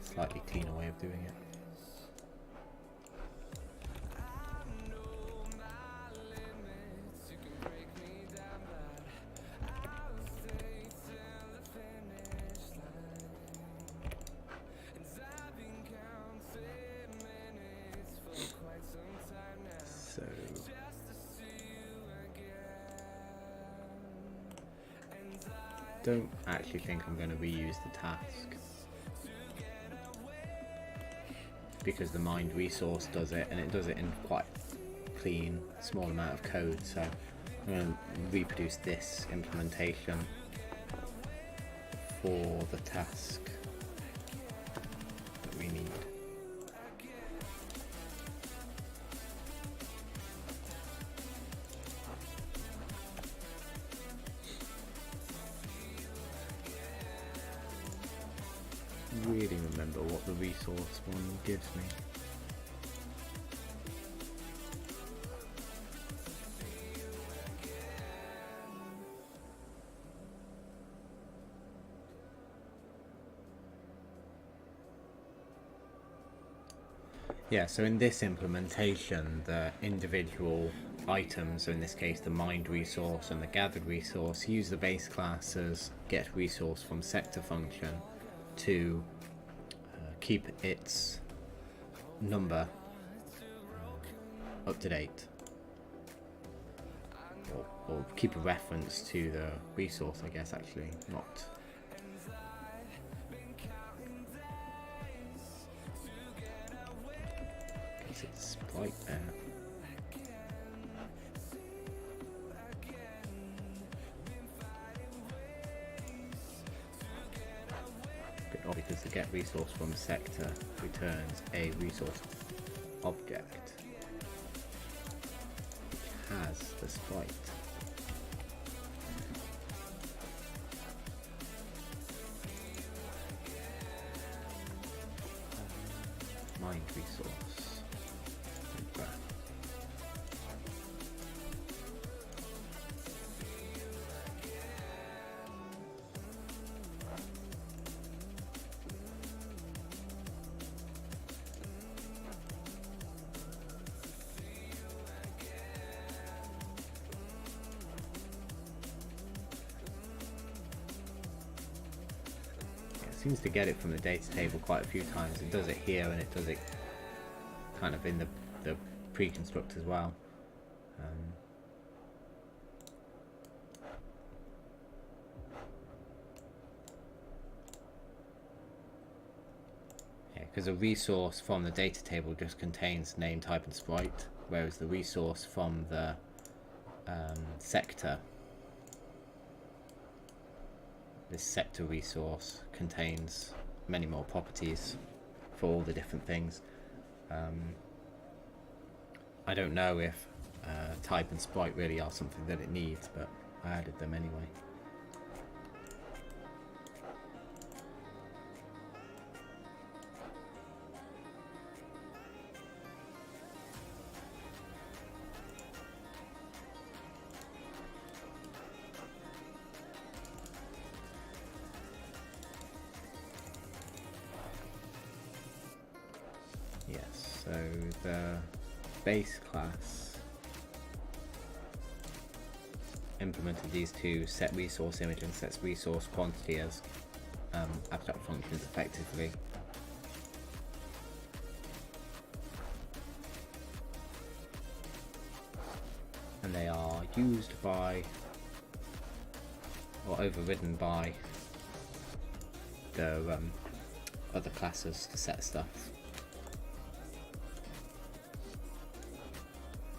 a slightly cleaner way of doing it. So don't actually think I'm going to reuse the task because the mined resource does it, and it does it in quite clean, small amount of code. So I'm going to reproduce this implementation for the task that we need. Really remember what the resource one gives me. Yeah, so in this implementation, the individual items, so in this case the mined resource and the gathered resource, use the base class as get resource from sector function to keep its number up to date, or keep a reference to the resource, I guess, actually, not. Guess it's right there. Because the get resource from sector returns a resource object which has the sprite. Mined resource. Graph. seems to get it from the data table quite a few times. It does it here and it does it kind of in the pre-construct as well. Yeah, because a resource from the data table just contains name, type and sprite, whereas the resource from the sector, this sector resource, contains many more properties for all the different things. I don't know if type and sprite really are something that it needs, but I added them anyway. Yes, so the base class implemented these two set resource image and sets resource quantity as abstract functions effectively. And they are used by or overridden by the other classes to set stuff.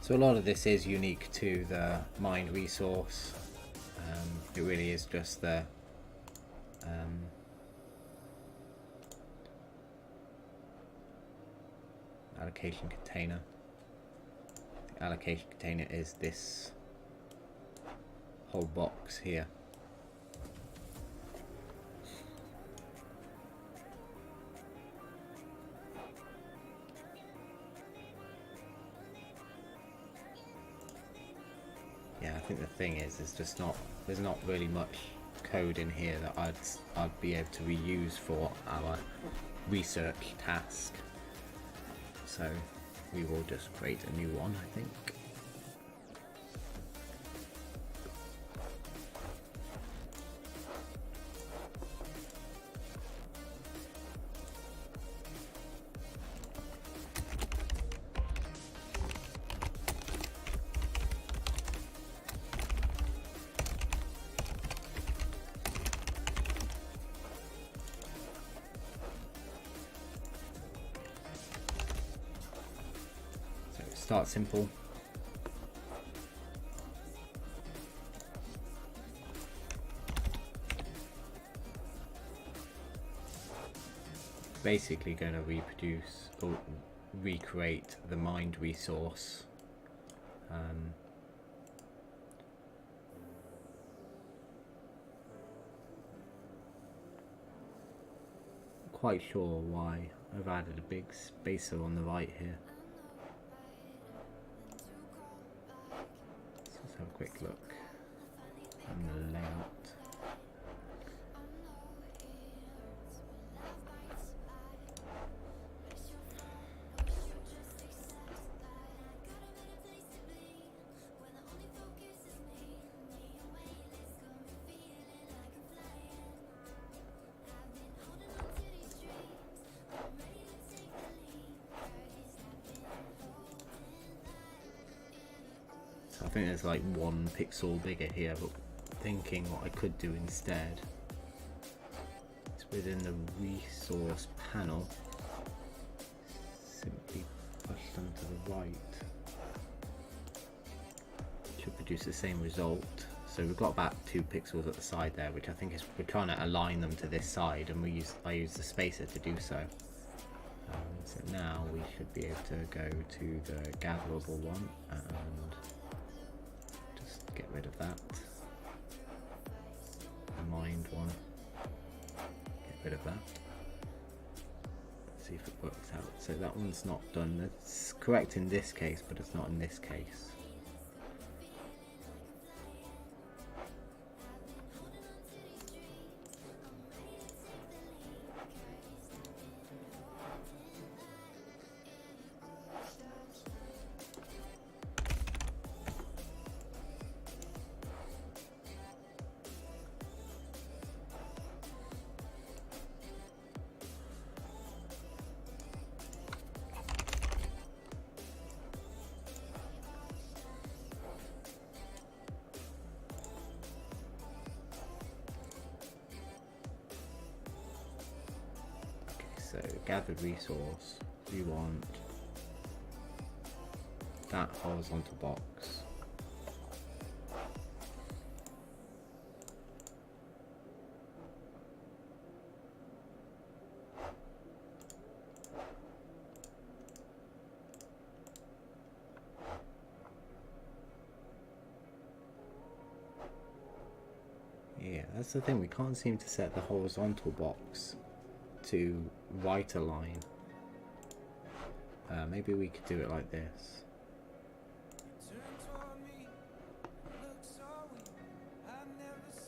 So a lot of this is unique to the mined resource. It really is just the allocation container. The allocation container is this whole box here. Yeah, I think the thing is, there's not really much code in here that I'd be able to reuse for our research task. So we will just create a new one, I think. Start simple. Basically going to reproduce or recreate the mined resource. Quite sure why I've added a big spacer on the right here. Let's have a quick look on the layout. I think there's like 1 pixel bigger here, but thinking what I could do instead is within the resource panel, simply push them to the right. Should produce the same result. So we've got about 2 pixels at the side there, which I think is, we're trying to align them to this side, and I use the spacer to do so. So now we should be able to go to the gatherable one and get rid of that. The mined one. Get rid of that. Let's see if it works out. So that one's not done. It's correct in this case, but it's not in this case. gathered resource, we want that horizontal box. Yeah, that's the thing, we can't seem to set the horizontal box to right align. Maybe we could do it like this.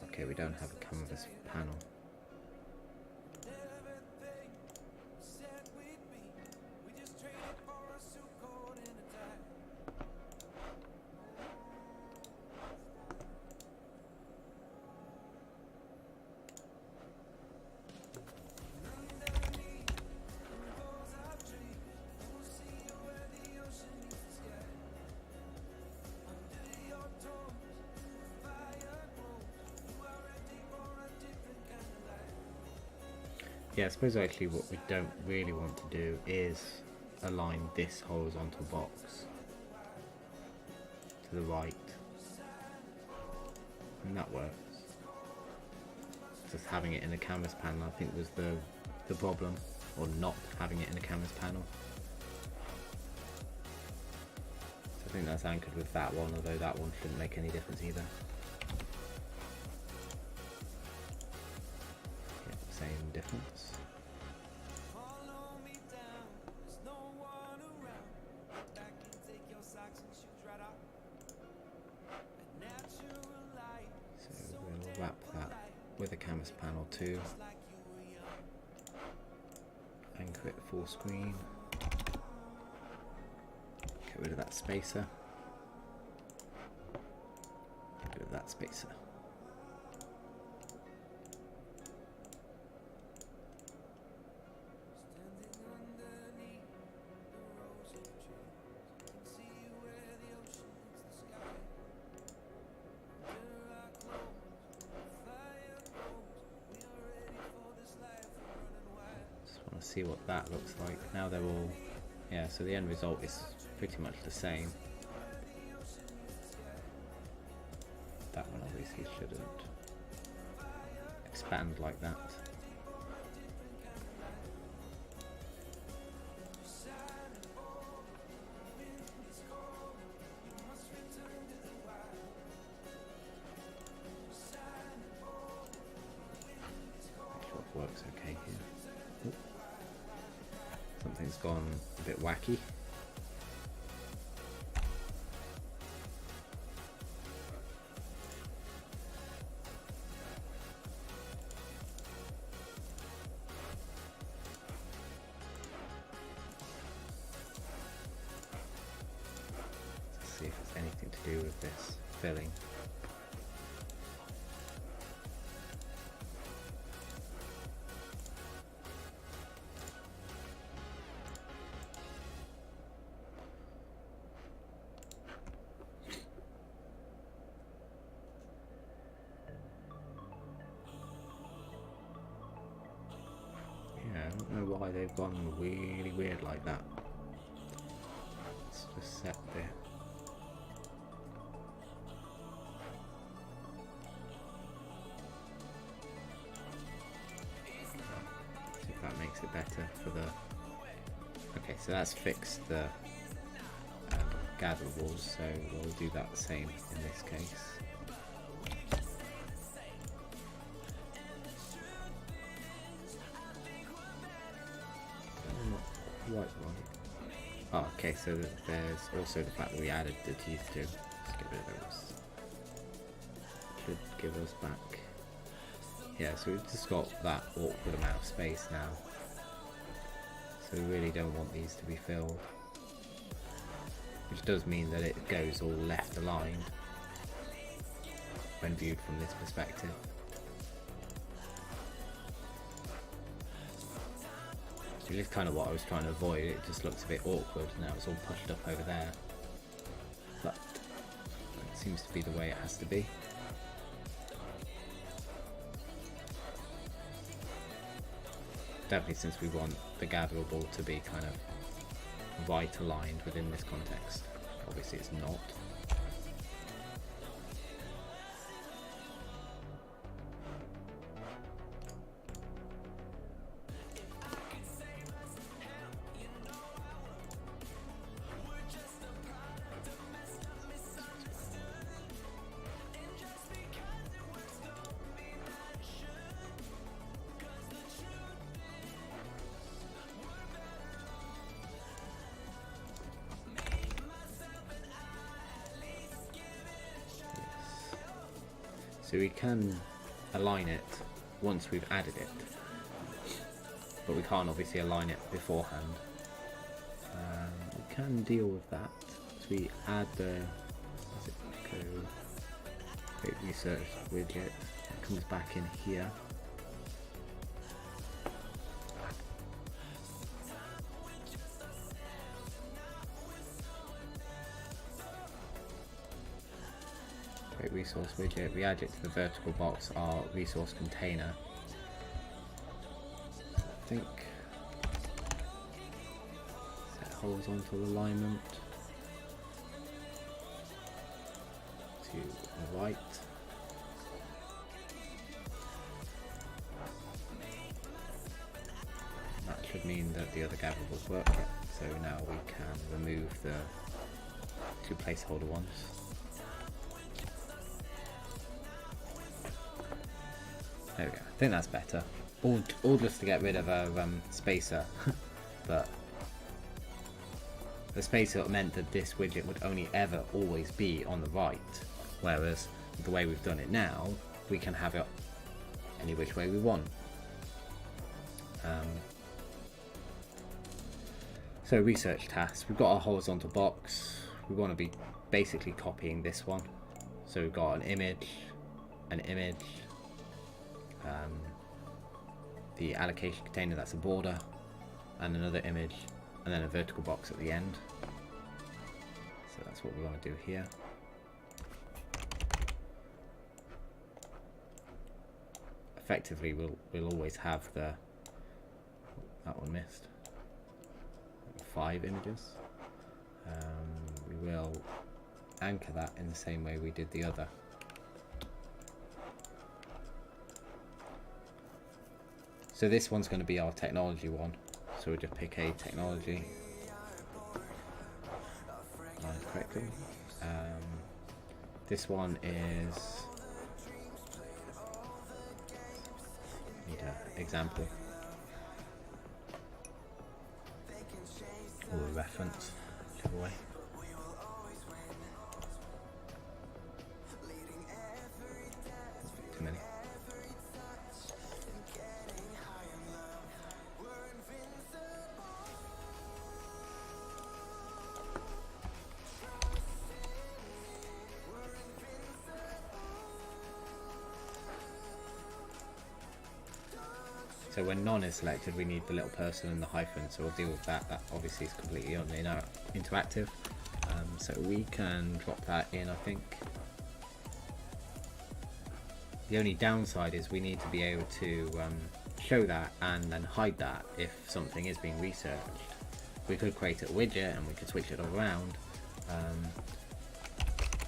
Okay, we don't have a canvas panel. Yeah, I suppose actually what we don't really want to do is align this horizontal box to the right, and that works. Just having it in a canvas panel, I think, was the problem, or not having it in a canvas panel. So I think that's anchored with that one, although that one shouldn't make any difference either. Yeah, same difference. So we'll wrap that with a canvas panel too. Anchor it full screen. Get rid of that spacer. Get rid of that spacer. See what that looks like. Now they're all, yeah, so the end result is pretty much the same. That one obviously shouldn't expand like that. Make sure it works okay here. Ooh. Something's gone a bit wacky. Let's see if it's anything to do with this filling. I don't know why they've gone really weird like that. Let's just set there. See if that makes it better for the... Okay, so that's fixed the gatherables, so we'll do that the same in this case. Right one. Oh, okay, so there's also the fact that we added the teeth to. Let's get rid of those. Should give us back. Yeah, so we've just got that awkward amount of space now. So we really don't want these to be filled. Which does mean that it goes all left aligned when viewed from this perspective. Which is kind of what I was trying to avoid. It just looks a bit awkward now. It's all pushed up over there, but it seems to be the way it has to be. definitely since we want the gatherable to be kind of right aligned within this context. Obviously it's not. So we can align it once we've added it, but we can't obviously align it beforehand. We can deal with that. So we add the create research widget. It comes back in here. Resource widget, we add it to the vertical box, our resource container. I think set horizontal alignment to the right. That should mean that the other gatherables work. So now we can remove the two placeholder ones. There we go. I think that's better. All just to get rid of a spacer, but the spacer meant that this widget would only ever always be on the right, whereas the way we've done it now, we can have it any which way we want. So research tasks. We've got our horizontal box. We want to be basically copying this one. So we've got an image, the allocation container, that's a border, and another image, and then a vertical box at the end. So that's what we want to do here. Effectively we'll always have that one missed, 5 images. We will anchor that in the same way we did the other. So this one's going to be our technology one. So we'll just pick a technology. Correctly. This one is. Need an example or a reference, whichever way. Too many. So when none is selected, we need the little person and the hyphen, so we'll deal with that. That obviously is completely interactive. So we can drop that in, I think. The only downside is we need to be able to show that and then hide that if something is being researched. We could create a widget and we could switch it around,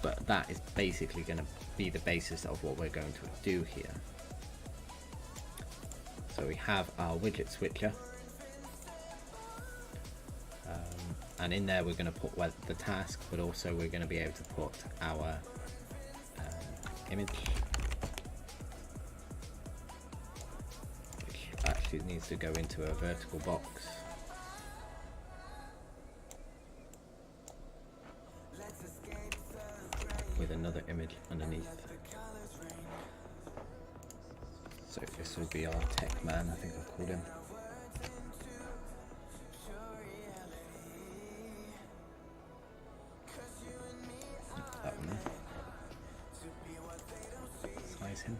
but that is basically going to be the basis of what we're going to do here. So we have our widget switcher, and in there we're going to put the task, but also we're going to be able to put our image, which actually needs to go into a vertical box. With another image underneath. So this will be our tech man, I think I called him. That one there. Size him.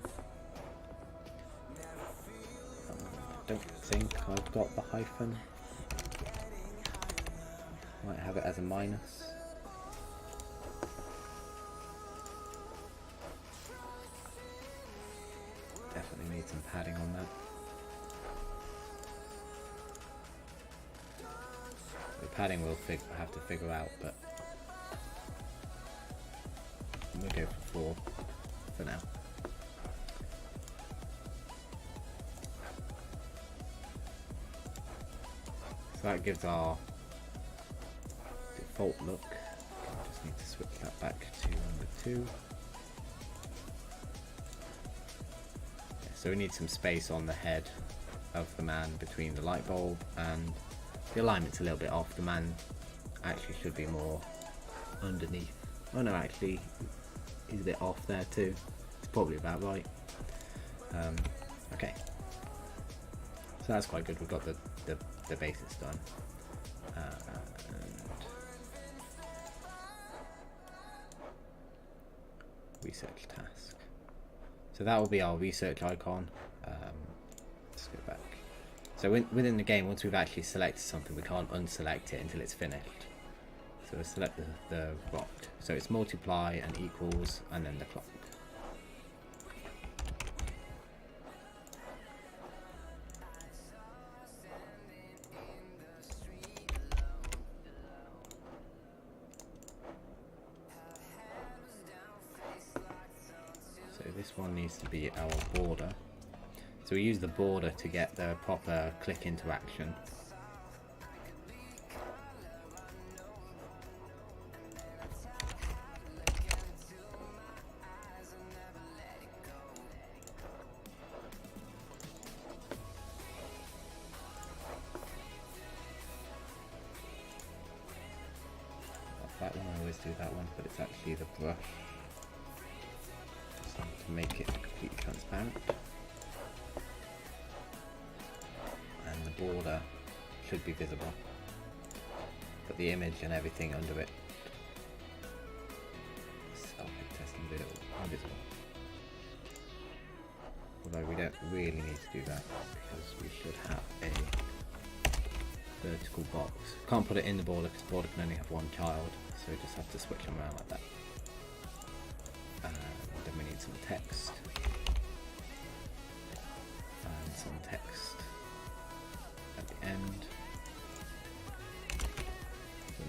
I don't think I've got the hyphen. Might have it as a minus. Definitely need some padding on that. The padding we'll have to figure out, but we'll go for 4 for now. So that gives our default look. I just need to switch that back to number 2. Yeah, so we need some space on the head of the man between the light bulb, and the alignment's a little bit off. The man actually should be more underneath. Oh no, actually he's a bit off there too. It's probably about right. Okay, so that's quite good. We've got the basics done. And research task. So that will be our research icon. Let's go back. So within the game, once we've actually selected something, we can't unselect it until it's finished. So we'll select the rock. So it's multiply and equals, and then the clock. So this one needs to be our border. So we use the border to get the proper click interaction. That one, I always do that one, but it's actually the brush. So to make it completely transparent. And the border should be visible, but the image and everything under it, self-hit testing video, invisible. Although we don't really need to do that because we should have a vertical box. Can't put it in the border because the border can only have one child, so we just have to switch them around like that. And then we need some text. And some text at the end.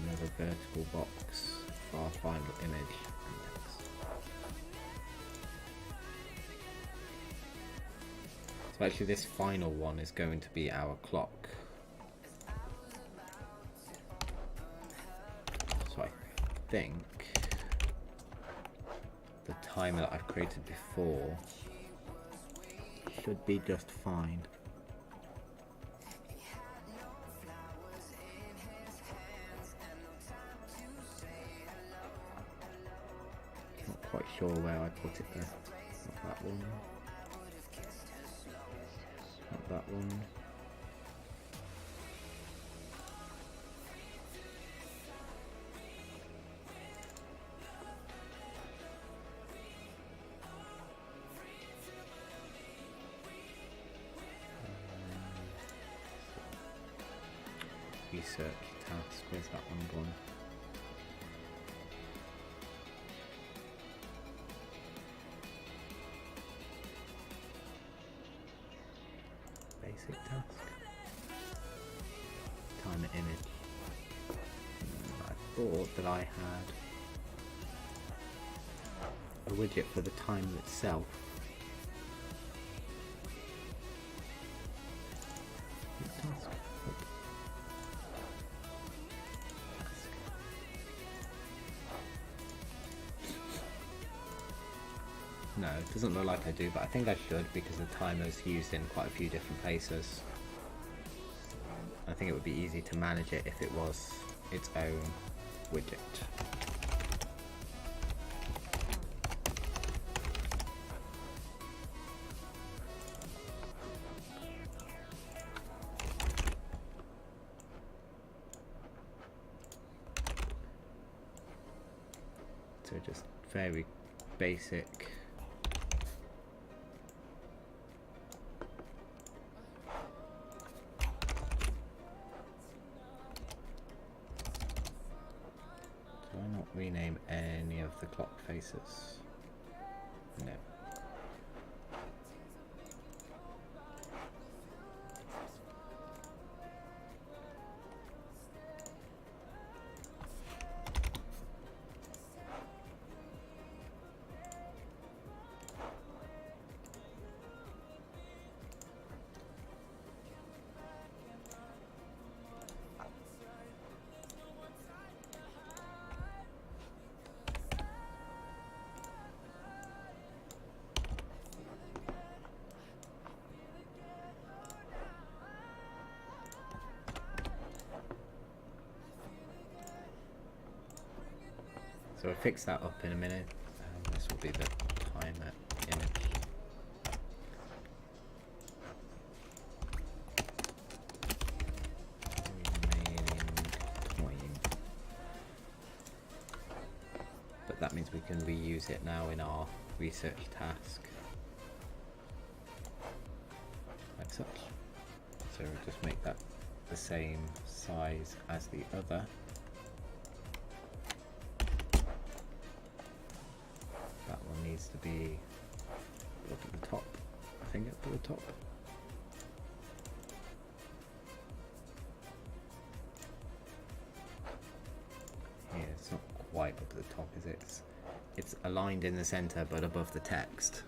Another vertical box for our final image and text. So actually this final one is going to be our clock. So I think the timer that I've created before should be just fine. Not quite sure where I put it there. Not that one. Not that one. Research task, where's that one gone? Basic task. Timer image. I thought that I had a widget for the timer itself. Task. No, it doesn't look like I do, but I think I should because the timer's used in quite a few different places. I think it would be easy to manage it if it was its own widget. So just very basic. Do I not rename any of the clock faces? No. So I'll fix that up in a minute. This will be the timer image. But that means we can reuse it now in our research task. Like such. So we'll just make that the same size as the other. That one needs to be, look at the top, I think up to the top. Yeah, it's not quite up at the top, is it? It's aligned in the center but above the text.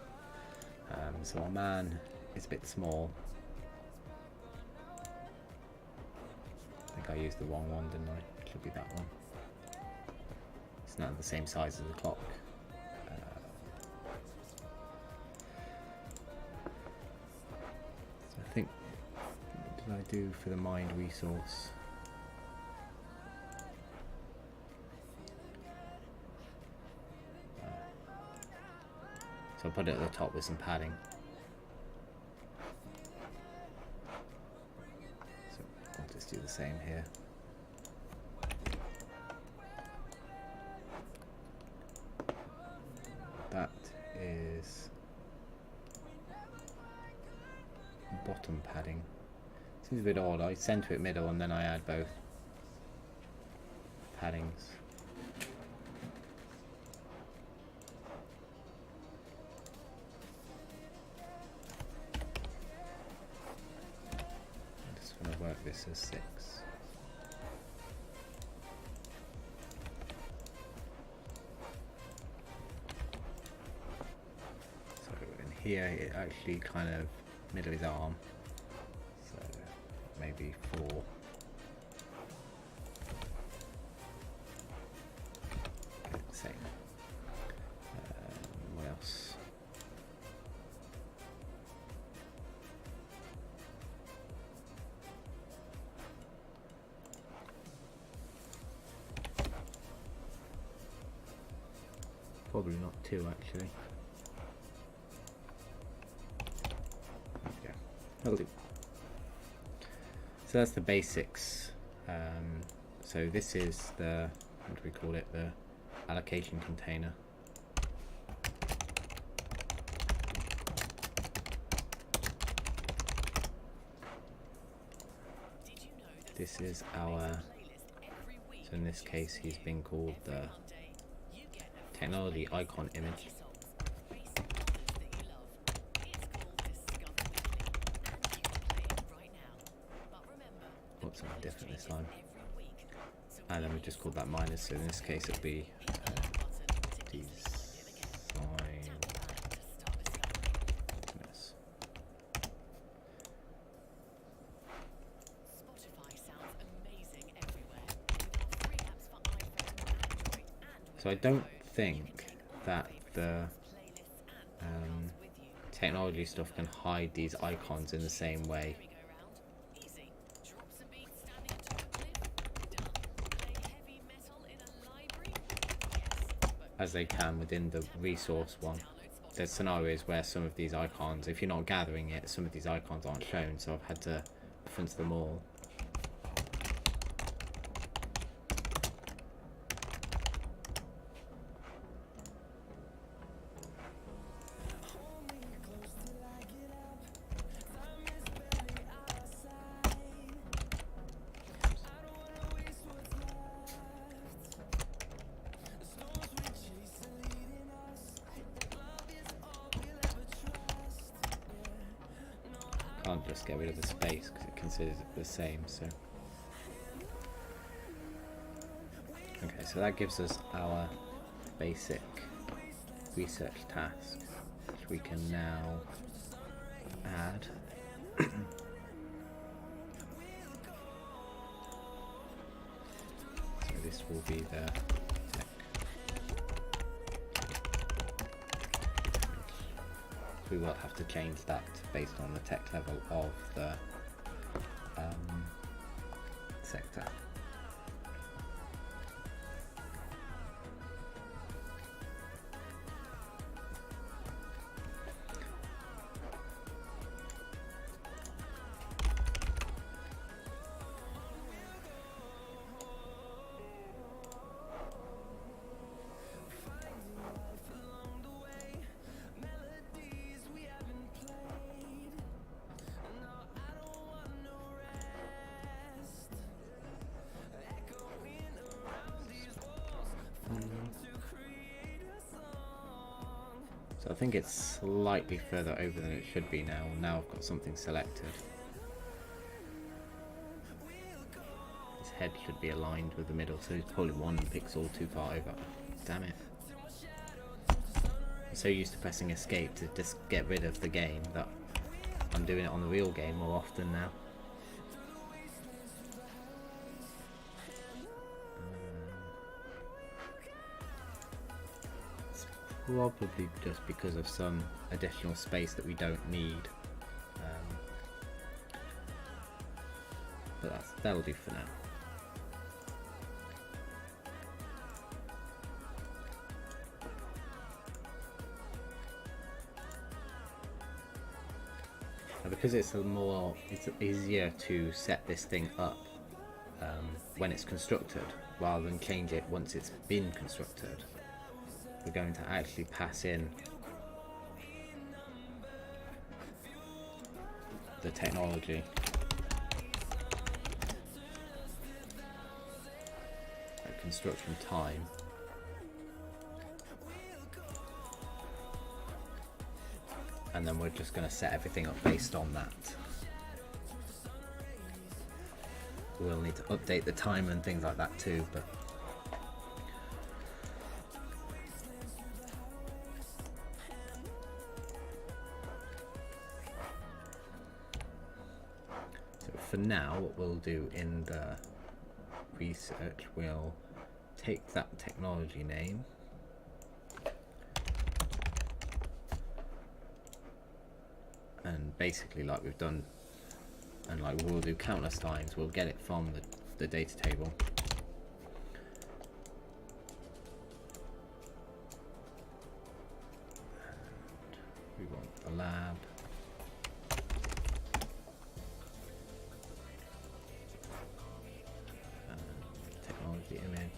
So our man is a bit small. I think I used the wrong one, didn't I? It should be that one. It's not the same size as the clock. So I think, what did I do for the mind resource? So I'll put it at the top with some padding. So I'll just do the same here. That is bottom padding. Seems a bit odd. I center it middle and then I add both paddings. I'm just going to work this as 6. Here it actually kind of middle of his arm, so maybe 4. Same. What else? Probably not 2 actually. So that's the basics. So this is the, what do we call it, the allocation container. This is our, so in this case he's been called the technology icon image. Something different this time, and then we just called that minus, so in this case it'll be design minus. So I don't think that the technology stuff can hide these icons in the same way. As they can within the resource one. There's scenarios where some of these icons, if you're not gathering it, some of these icons aren't shown, so I've had to reference them all. Can't just get rid of the space because it considers it the same. So okay, so that gives us our basic research task, which we can now add. So this will be the we will have to change that based on the tech level of the sector. think it's slightly further over than it should be now. Now I've got something selected. His head should be aligned with the middle, so he's probably 1 pixel too far over. Damn it. I'm so used to pressing escape to just get rid of the game that I'm doing it on the real game more often now. Probably just because of some additional space that we don't need, but that'll do for now. Now because it's easier to set this thing up when it's constructed rather than change it once it's been constructed, we're going to actually pass in the technology. At construction time. And then we're just going to set everything up based on that. We'll need to update the timer and things like that too, but for now, what we'll do in the research, we'll take that technology name and basically, like we've done and like we'll do countless times, we'll get it from the data table. And we want the lab. The image.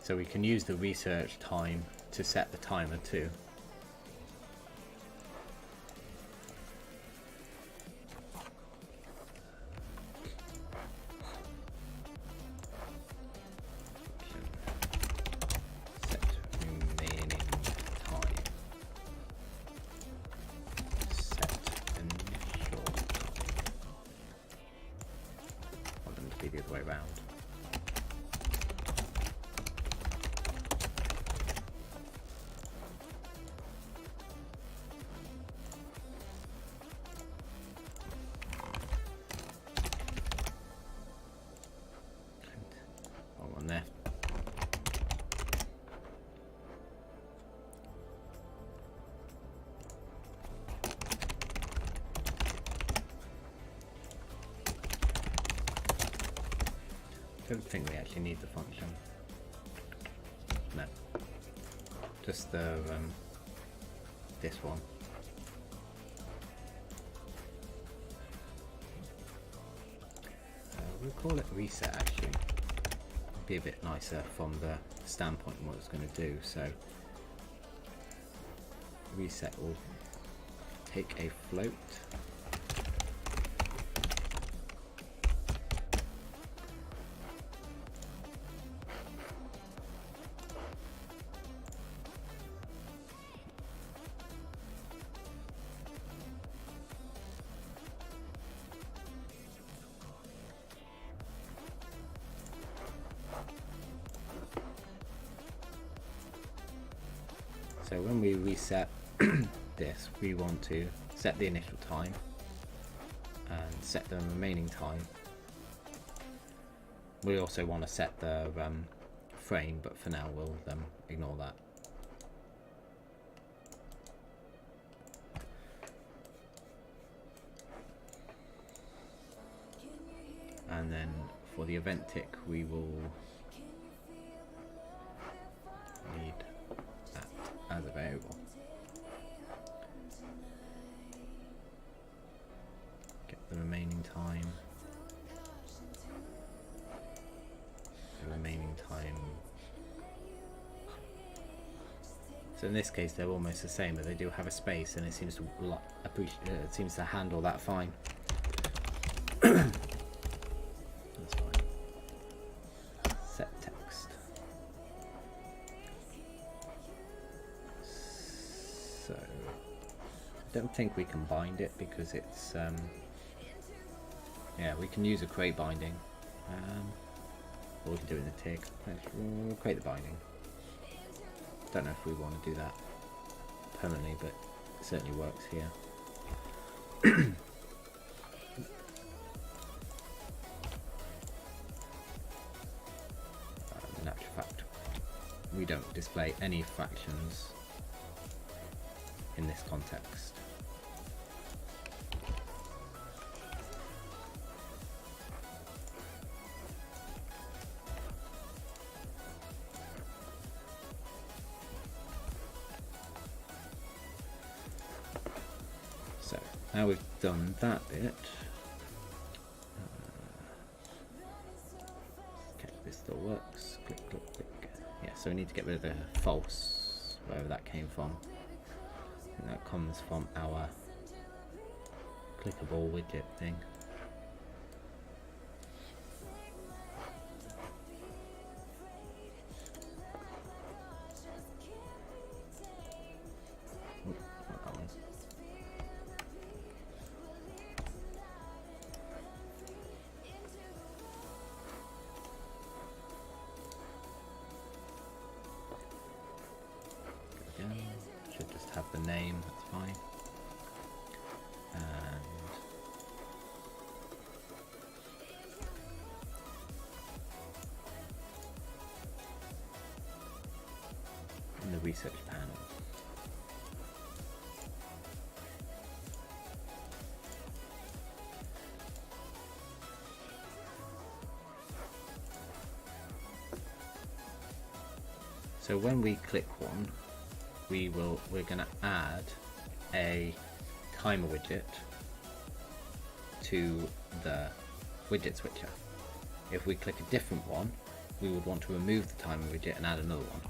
So we can use the research time to set the timer too. The other way around. One there. I don't think we actually need the function. No. Just the this one. We'll call it reset actually. Be a bit nicer from the standpoint of what it's going to do. So reset will take a float. So when we reset this, we want to set the initial time and set the remaining time. We also want to set the frame, but for now we'll ignore that. And then for the event tick, we will need that as a variable. Get the remaining time. The remaining time So in this case, they're almost the same, but they do have a space, and it seems to it seems to handle that fine. That's fine. Set text. So I don't think we can bind it because it's yeah, we can use a crate binding, or we can do it in the tick. We'll create the binding. Don't know if we want to do that permanently, but it certainly works here. In actual fact, we don't display any fractions in this context. So now we've done that bit. Okay, this still works. Click, click, click. Yeah, so we need to get rid of the false, wherever that came from. And that comes from our clickable widget thing. Should just have the name, that's fine. And the research panel. So when we click one, we're going to add a timer widget to the widget switcher. If we click a different one, we would want to remove the timer widget and add another one.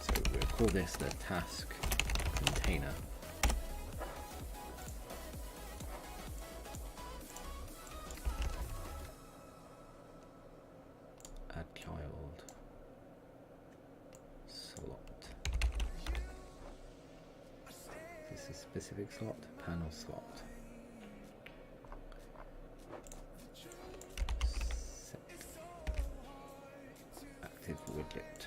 So we'll call this the task container. Add child slot. This is specific slot, panel slot. Set active widget.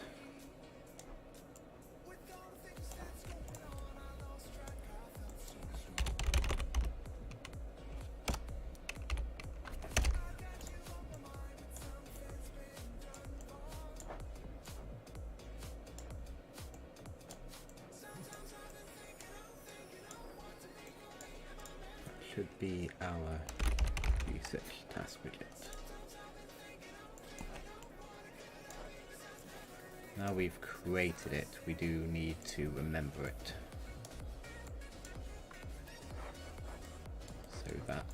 Should be our research task widget. Now we've created it, we do need to remember it. So that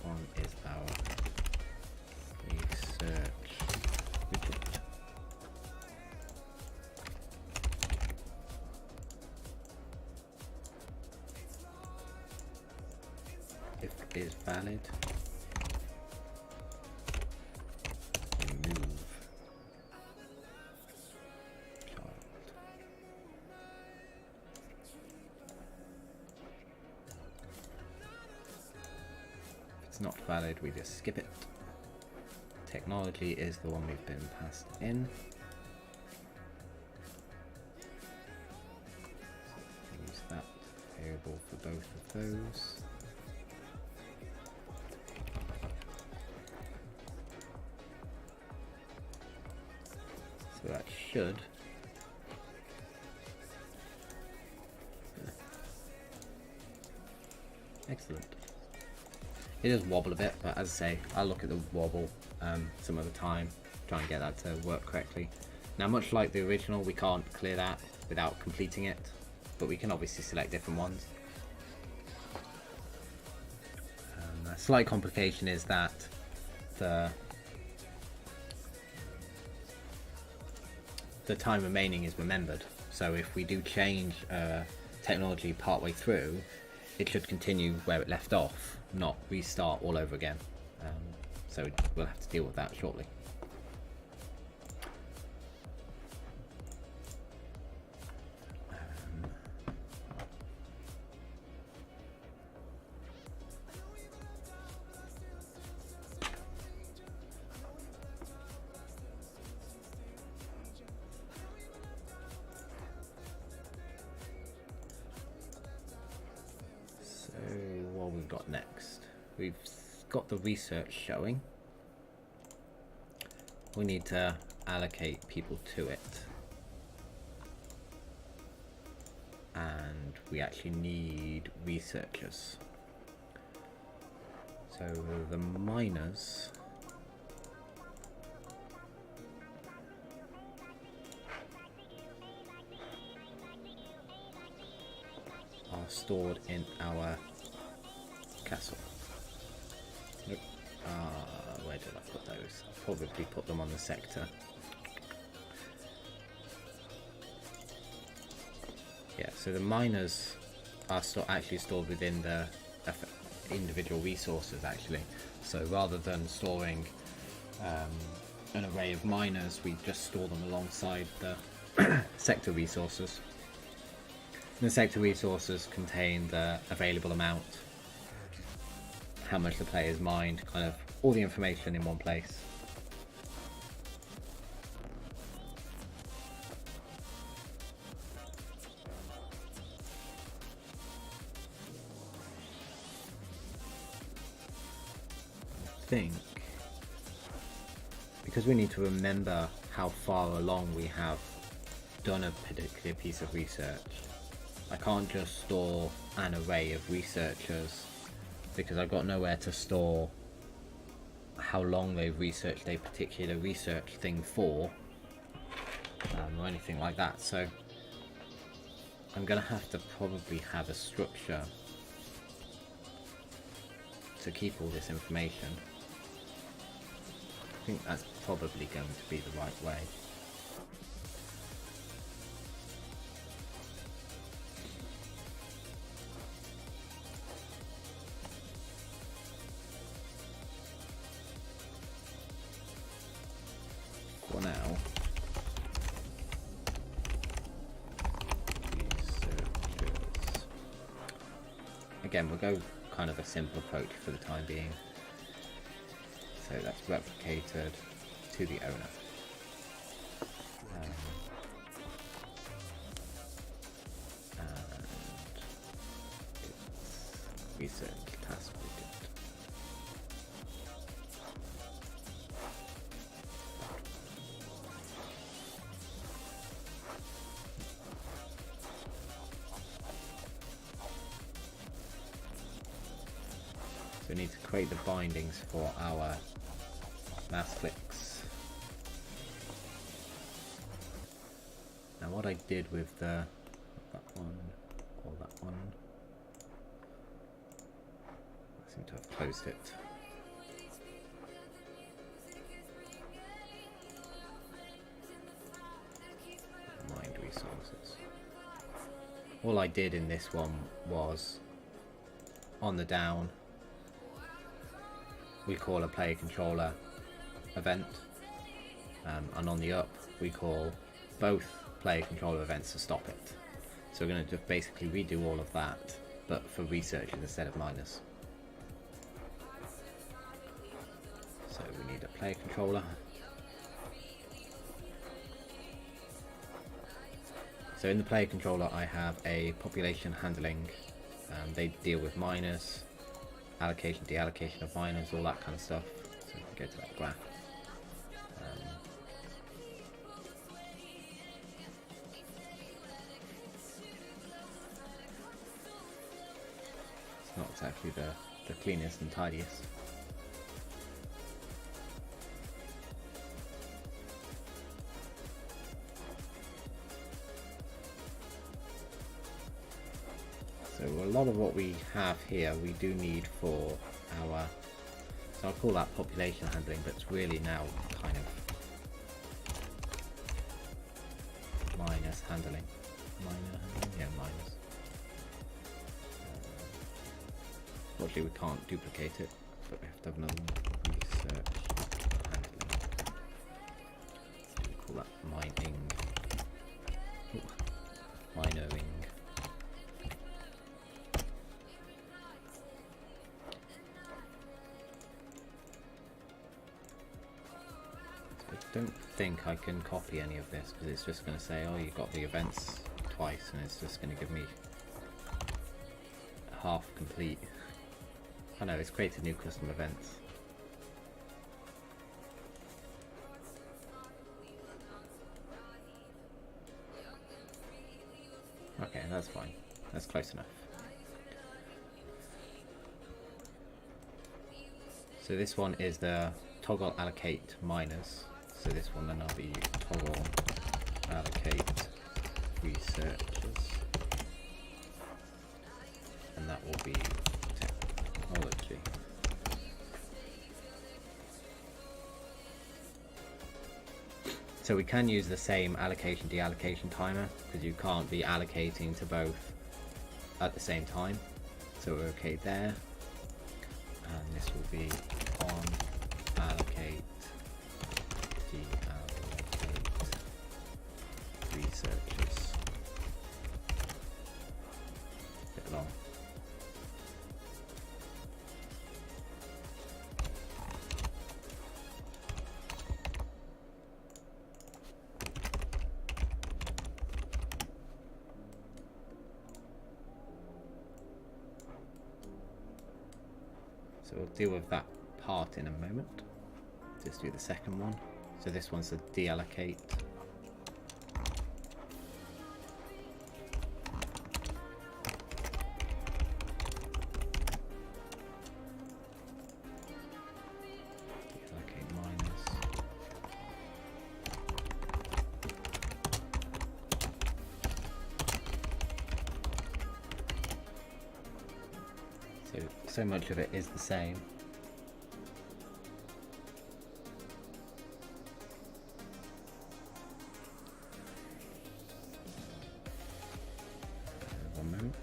one is our research widget. If is valid, remove child. If it's not valid, we just skip it. Technology is the one we've been passed in. Use that variable for both of those. So that should excellent. It does wobble a bit, but as I say, I'll look at the wobble some other time, try and get that to work correctly. Now, much like the original, we can't clear that without completing it, but we can obviously select different ones. A slight complication is that the the time remaining is remembered. So if we do change technology partway through, it should continue where it left off, not restart all over again. So we'll have to deal with that shortly. What we've got next, we've got the research showing. We need to allocate people to it, and we actually need researchers. So the miners are stored in our castle. Nope. Where did I put those? I'll probably put them on the sector. Yeah, so the miners are actually stored within the individual resources actually. So rather than storing an array of miners, we just store them alongside the sector resources. The sector resources contain the available amount, how much the player's mined, kind of all the information in one place. I think because we need to remember how far along we have done a particular piece of research, I can't just store an array of researchers because I've got nowhere to store how long they've researched a particular research thing for, or anything like that. So I'm going to have to probably have a structure to keep all this information. I think that's probably going to be the right way. For now, researchers. Again, we'll go kind of a simple approach for the time being. So that's replicated to the owner. And it's research task widget. So we need to create the bindings for our mass clicks. Now what I did with that one, or that one, I seem to have closed it. Mind resources. All I did in this one was, on the down, we call a player controller event, and on the up we call both player controller events to stop it. So we're going to just basically redo all of that, but for researchers instead of miners. So we need a player controller. So in the player controller I have a population handling, they deal with miners, allocation, deallocation of miners, all that kind of stuff. So we can go to that graph. It's not exactly the cleanest and tidiest. So a lot of what we have here we do need for our, so I'll call that population handling, but it's really now kind of handling. Minor handling? Yeah, minors. Fortunately, we can't duplicate it, but we have to have another one. Research handling. Do we call that mining? Ooh. Minoing. I don't think I can copy any of this because it's just going to say, oh, you got the events twice, and it's just going to give me half complete. Oh no, it's created new custom events. Okay, that's fine. That's close enough. So this one is the toggle allocate minors. So this one then I'll be toggle allocate researchers, and that will be technology. So we can use the same allocation deallocation timer because you can't be allocating to both at the same time. So we're okay there, and this will be on allocate deallocate researchers. Bit long. So we'll deal with that part in a moment. Just do the second one. So this one's the deallocate. Deallocate minus. So much of it is the same. One moment.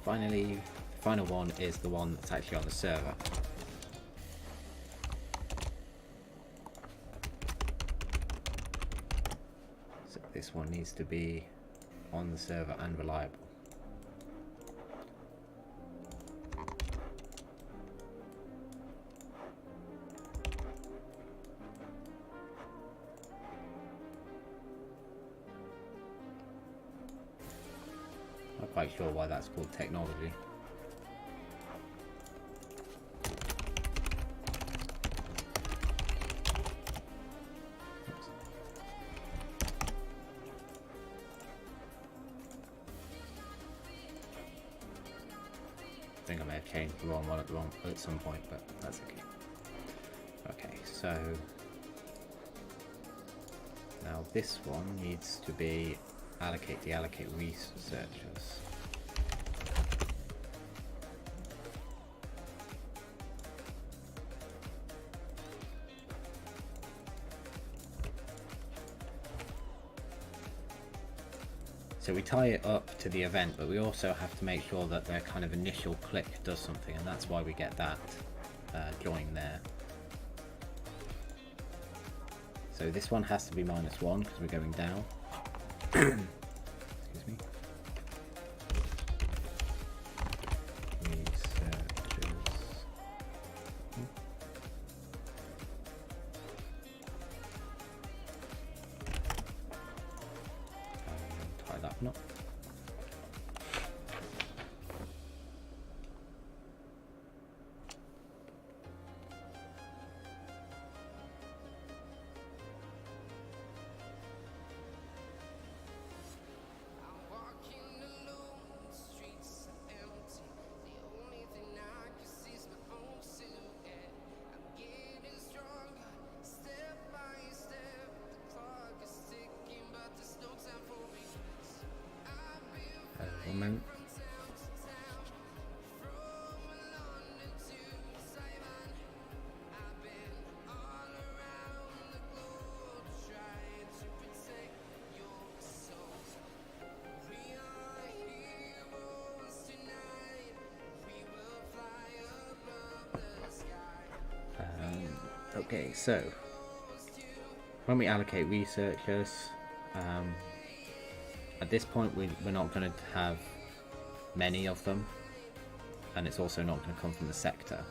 Finally, the final one is the one that's actually on the server. So this one needs to be on the server and reliable. Not quite sure why that's called technology. Oops. I think I may have changed the wrong one at some point, but that's okay. Okay, so now this one needs to be allocate deallocate researchers. So we tie it up to the event, but we also have to make sure that their kind of initial click does something, and that's why we get that join there. So this one has to be -1 because we're going down. Excuse me. Researchers. Tie that one up. Okay, so when we allocate researchers, at this point we're not going to have many of them, and it's also not going to come from the sector,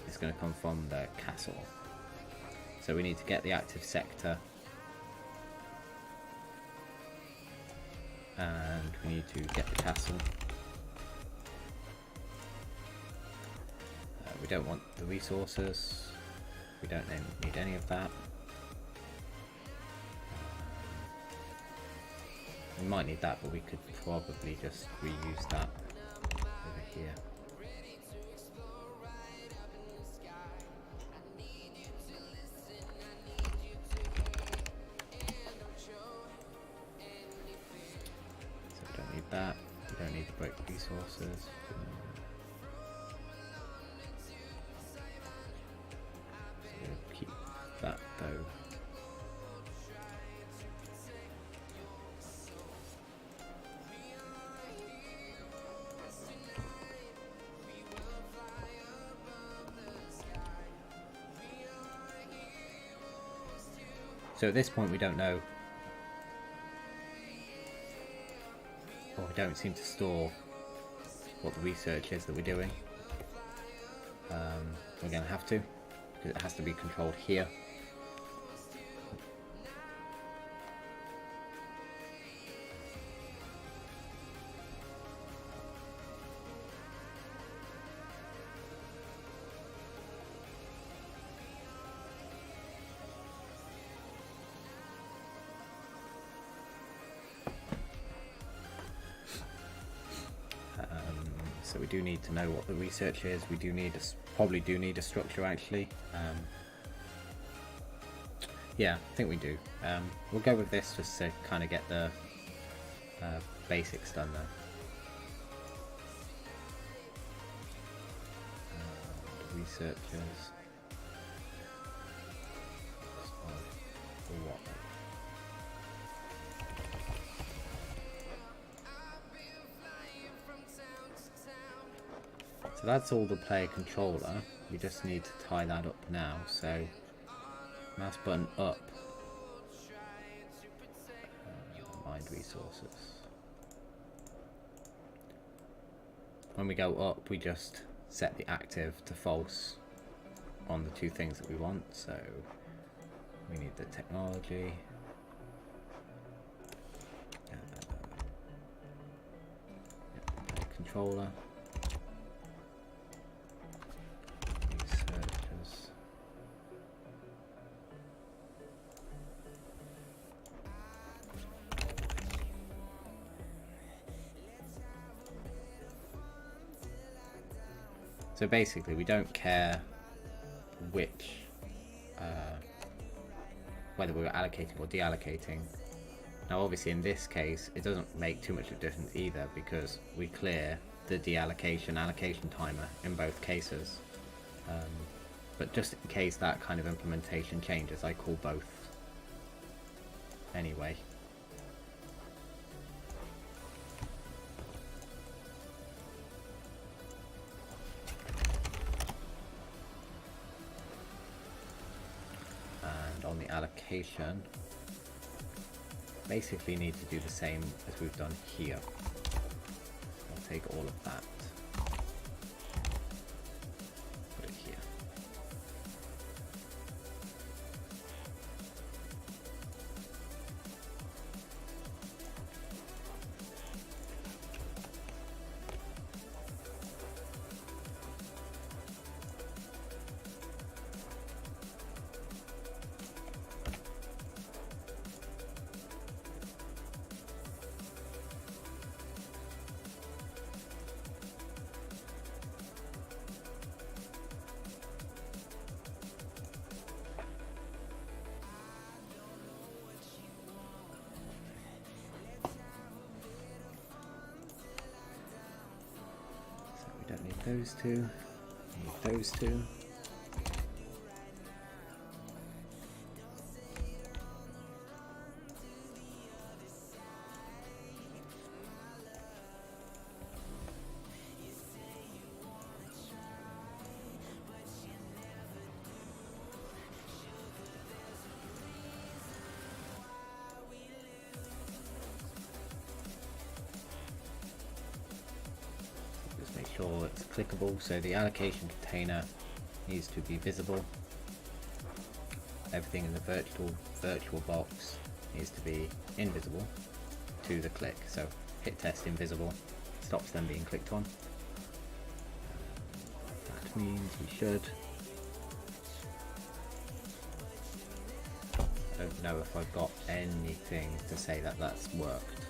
it's going to come from the castle. So we need to get the active sector, and we need to get the castle. We don't want the resources, we don't need any of that. We might need that, but we could probably just reuse that over here. So we don't need that, we don't need to break resources. Keep that though. So at this point we don't know, or we don't seem to store what the research is that we're doing. We're going to have to, because it has to be controlled here. So we do need to know what the research is. We do need probably do need a structure actually. Yeah, I think we do. We'll go with this just to kind of get the basics done though. The researchers. What? So that's all the player controller. We just need to tie that up now. So mouse button up. Mind resources. When we go up, we just set the active to false on the two things that we want. So we need the technology. Controller. Researchers. So basically we don't care which whether we were allocating or deallocating. Now obviously in this case it doesn't make too much of a difference either, because we clear the deallocation allocation timer in both cases. But just in case that kind of implementation changes, I call both anyway. And on the allocation, basically need to do the same as we've done here. I'll take all of that, put it here. Don't need those two, need those two. clickable, so the allocation container needs to be visible. Everything in the virtual box needs to be invisible to the click. So hit test invisible stops them being clicked on. That means we should. I don't know if I've got anything to say that that's worked.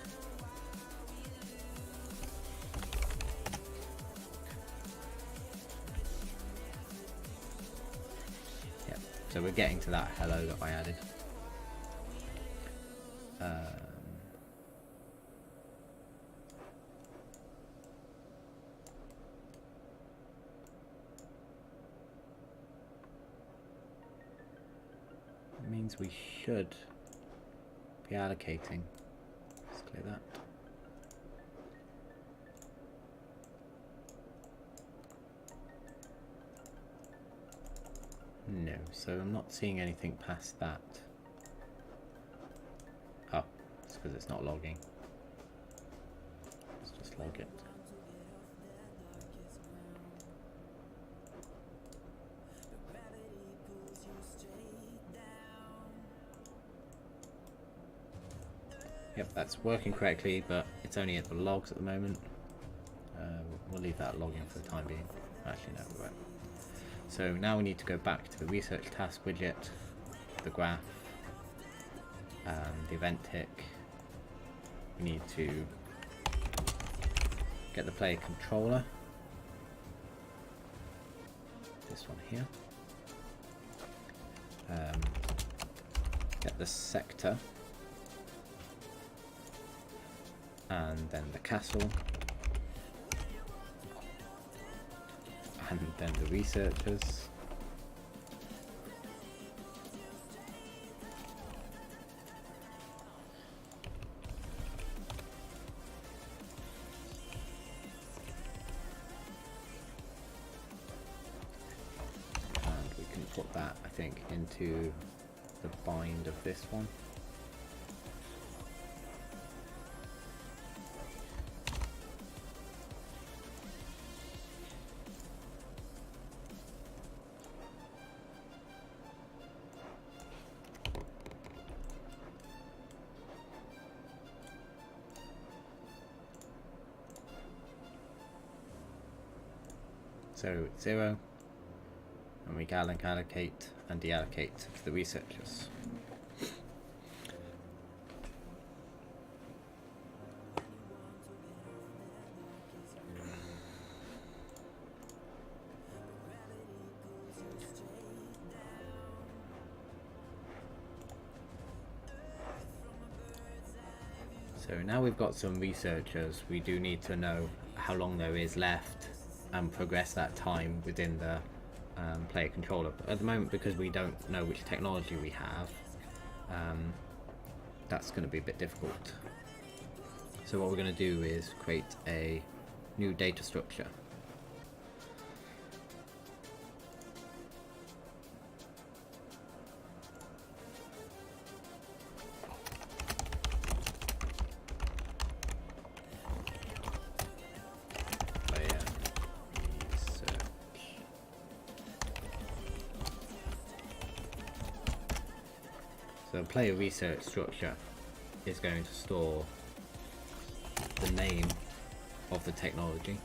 Yeah, so we're getting to that hello that I added. Means we should be allocating. Let's clear that. No, so I'm not seeing anything past that. Oh, it's because it's not logging. Let's just log it. Yep, that's working correctly, but it's only at the logs at the moment. We'll leave that logging for the time being. Actually, no, we won't. So now we need to go back to the research task widget, the graph, the event tick. We need to get the player controller. This one here. Get the sector. And then the castle, and then the researchers, and we can put that, I think, into the bind of this one. So 0, and we allocate and deallocate to the researchers. So now we've got some researchers, we do need to know how long there is left and progress that time within the player controller. But at the moment, because we don't know which technology we have, that's going to be a bit difficult. So what we're going to do is create a new data structure. So the player research structure is going to store the name of the technology,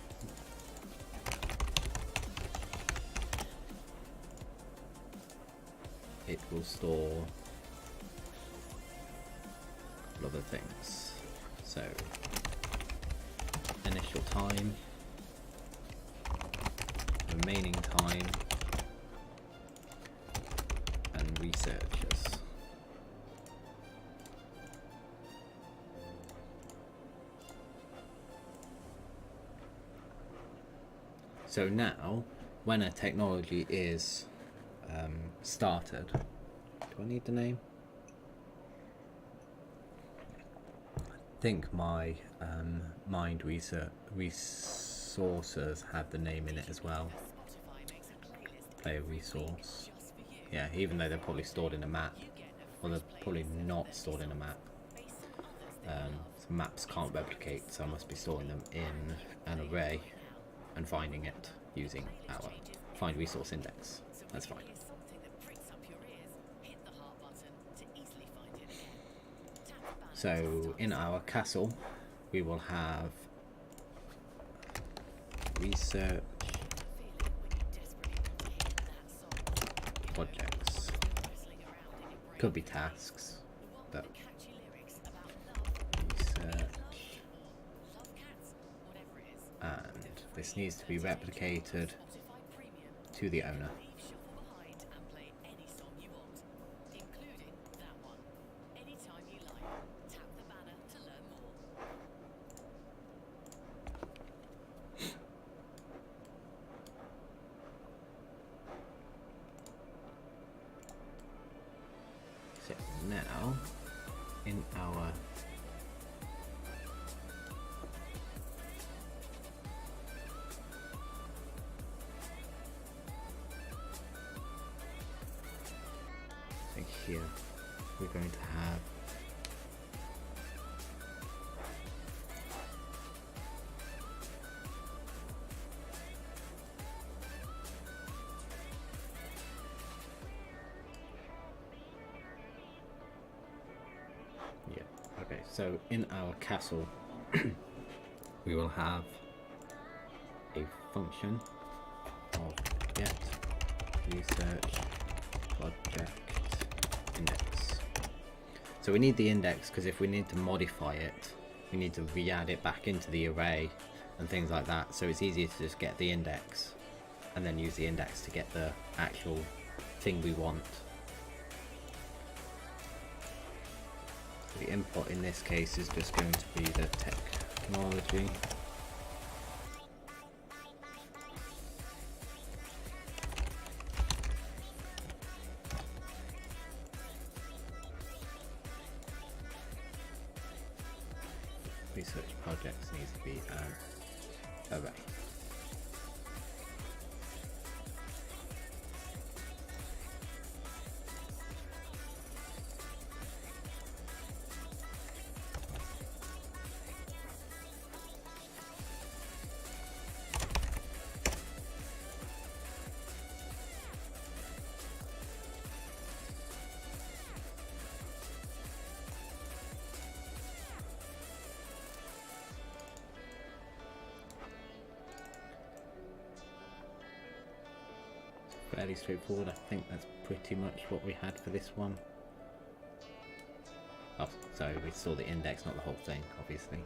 it will store a couple other things, so initial time, remaining time, and researchers. So now, when a technology is started, do I need the name? I think my mind resources have the name in it as well. Player resource. Yeah, even though they're probably stored in a map. Or they're probably not stored in a map. So maps can't replicate, so I must be storing them in an array. and finding it using our find resource index. That's fine. So in our castle, we will have research projects. Could be tasks, but research, and this needs to be replicated to the owner. So now in our here we're going to have okay, so in our castle we will have a function of get research project index. So we need the index because if we need to modify it, we need to re-add it back into the array and things like that. So it's easier to just get the index and then use the index to get the actual thing we want. The input in this case is just going to be the technology. Research projects needs to be an array. Fairly straightforward. I think that's pretty much what we had for this one. Oh, sorry, we saw the index, not the whole thing, obviously.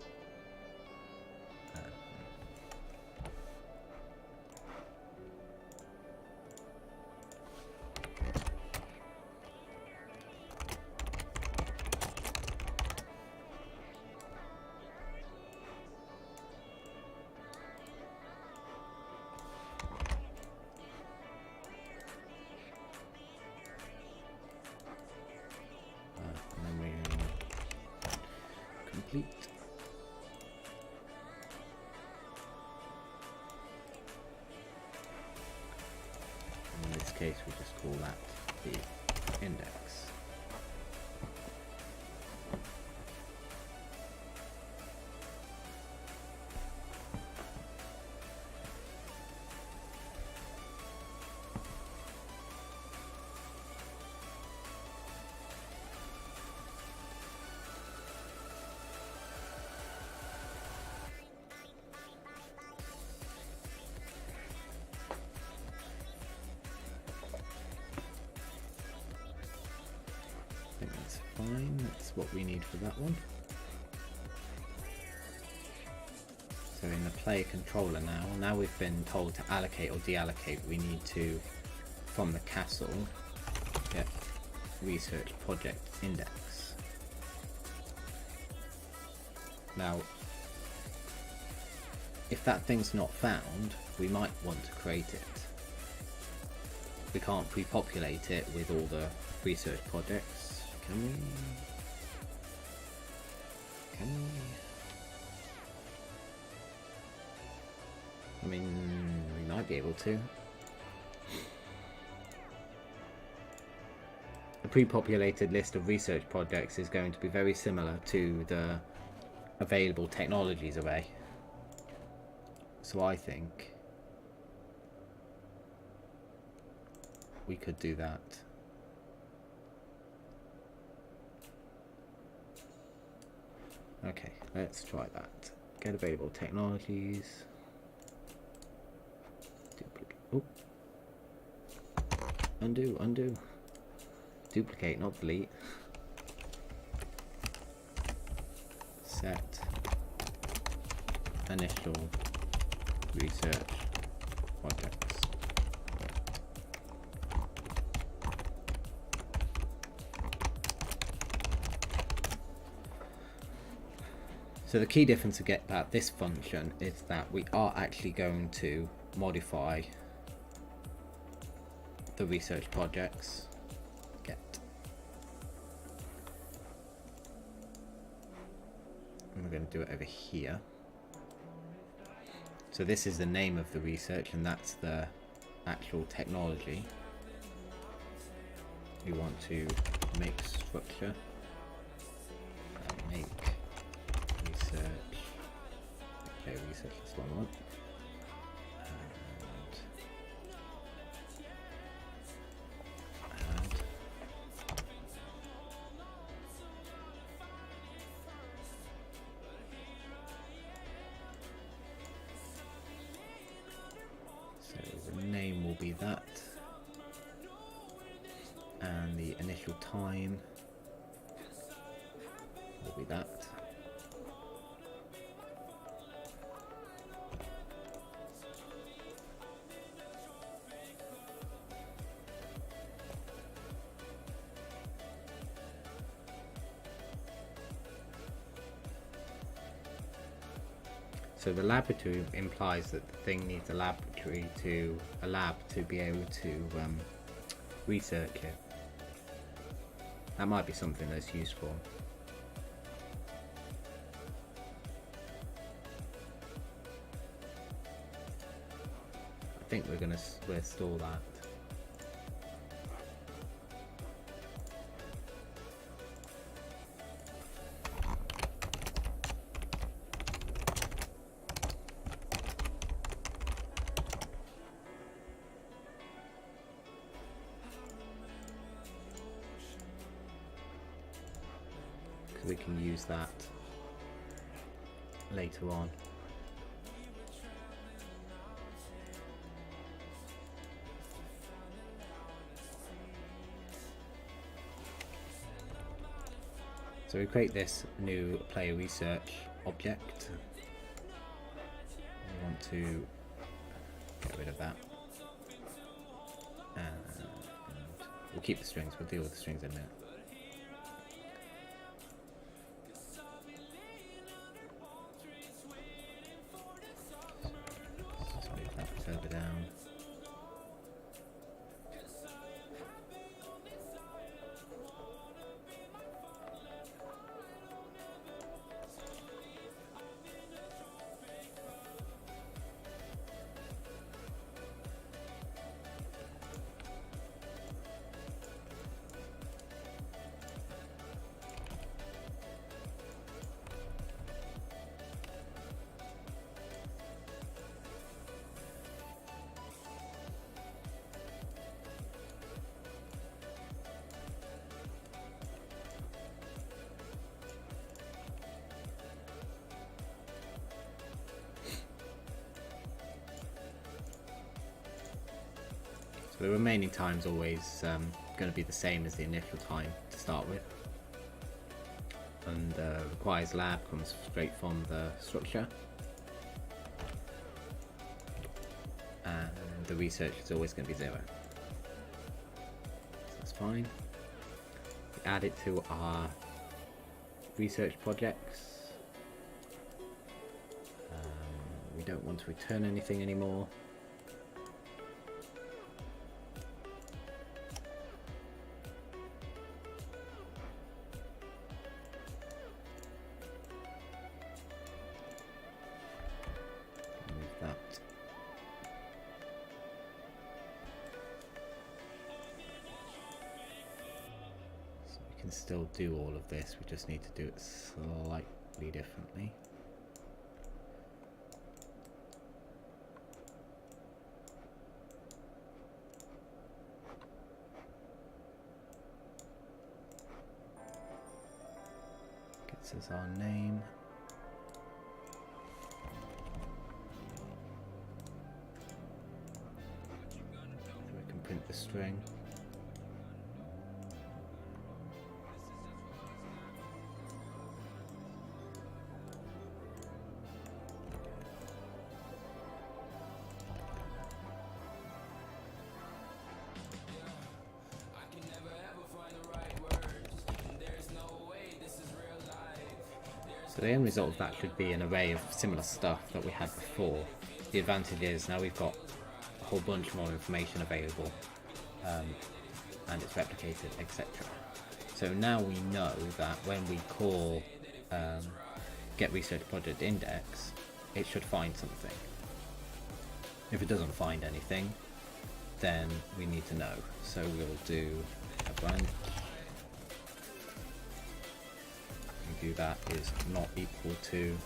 Complete. In this case, we just call that the index. Fine, that's what we need for that one. So in the player controller now we've been told to allocate or deallocate, we need to, from the castle, get research project index. Now, if that thing's not found, we might want to create it. We can't pre-populate it with all the research projects. Can we? I mean, we might be able to. The pre-populated list of research projects is going to be very similar to the available technologies array. So I think we could do that. Okay, let's try that. Get available technologies. Duplicate. Oh. Undo. Duplicate, not delete. Set initial research projects. So the key difference to get about this function is that we are actually going to modify the research projects. Get. And we're going to do it over here. So this is the name of the research, and that's the actual technology. We want to make structure. Make research. Okay, research is one I want. Name will be that, and the initial time will be that. So the laboratory implies that the thing needs a lab to be able to research it. That might be something that's useful. I think we'll store that. We can use that later on. So we create this new player research object. We want to get rid of that. And we'll keep the strings, we'll deal with the strings in a minute. Further down. So the remaining time is always going to be the same as the initial time to start with. And requires lab comes straight from the structure. And the research is always going to be 0. So that's fine. We add it to our research projects. We don't want to return anything anymore. Still do all of this, we just need to do it slightly differently. This is our name. So we can print the string. So the end result of that should be an array of similar stuff that we had before. The advantage is now we've got a whole bunch more information available, and it's replicated, etc. So now we know that when we call get research project index, it should find something. If it doesn't find anything, then we need to know. So we'll do a branch. Do that is not equal to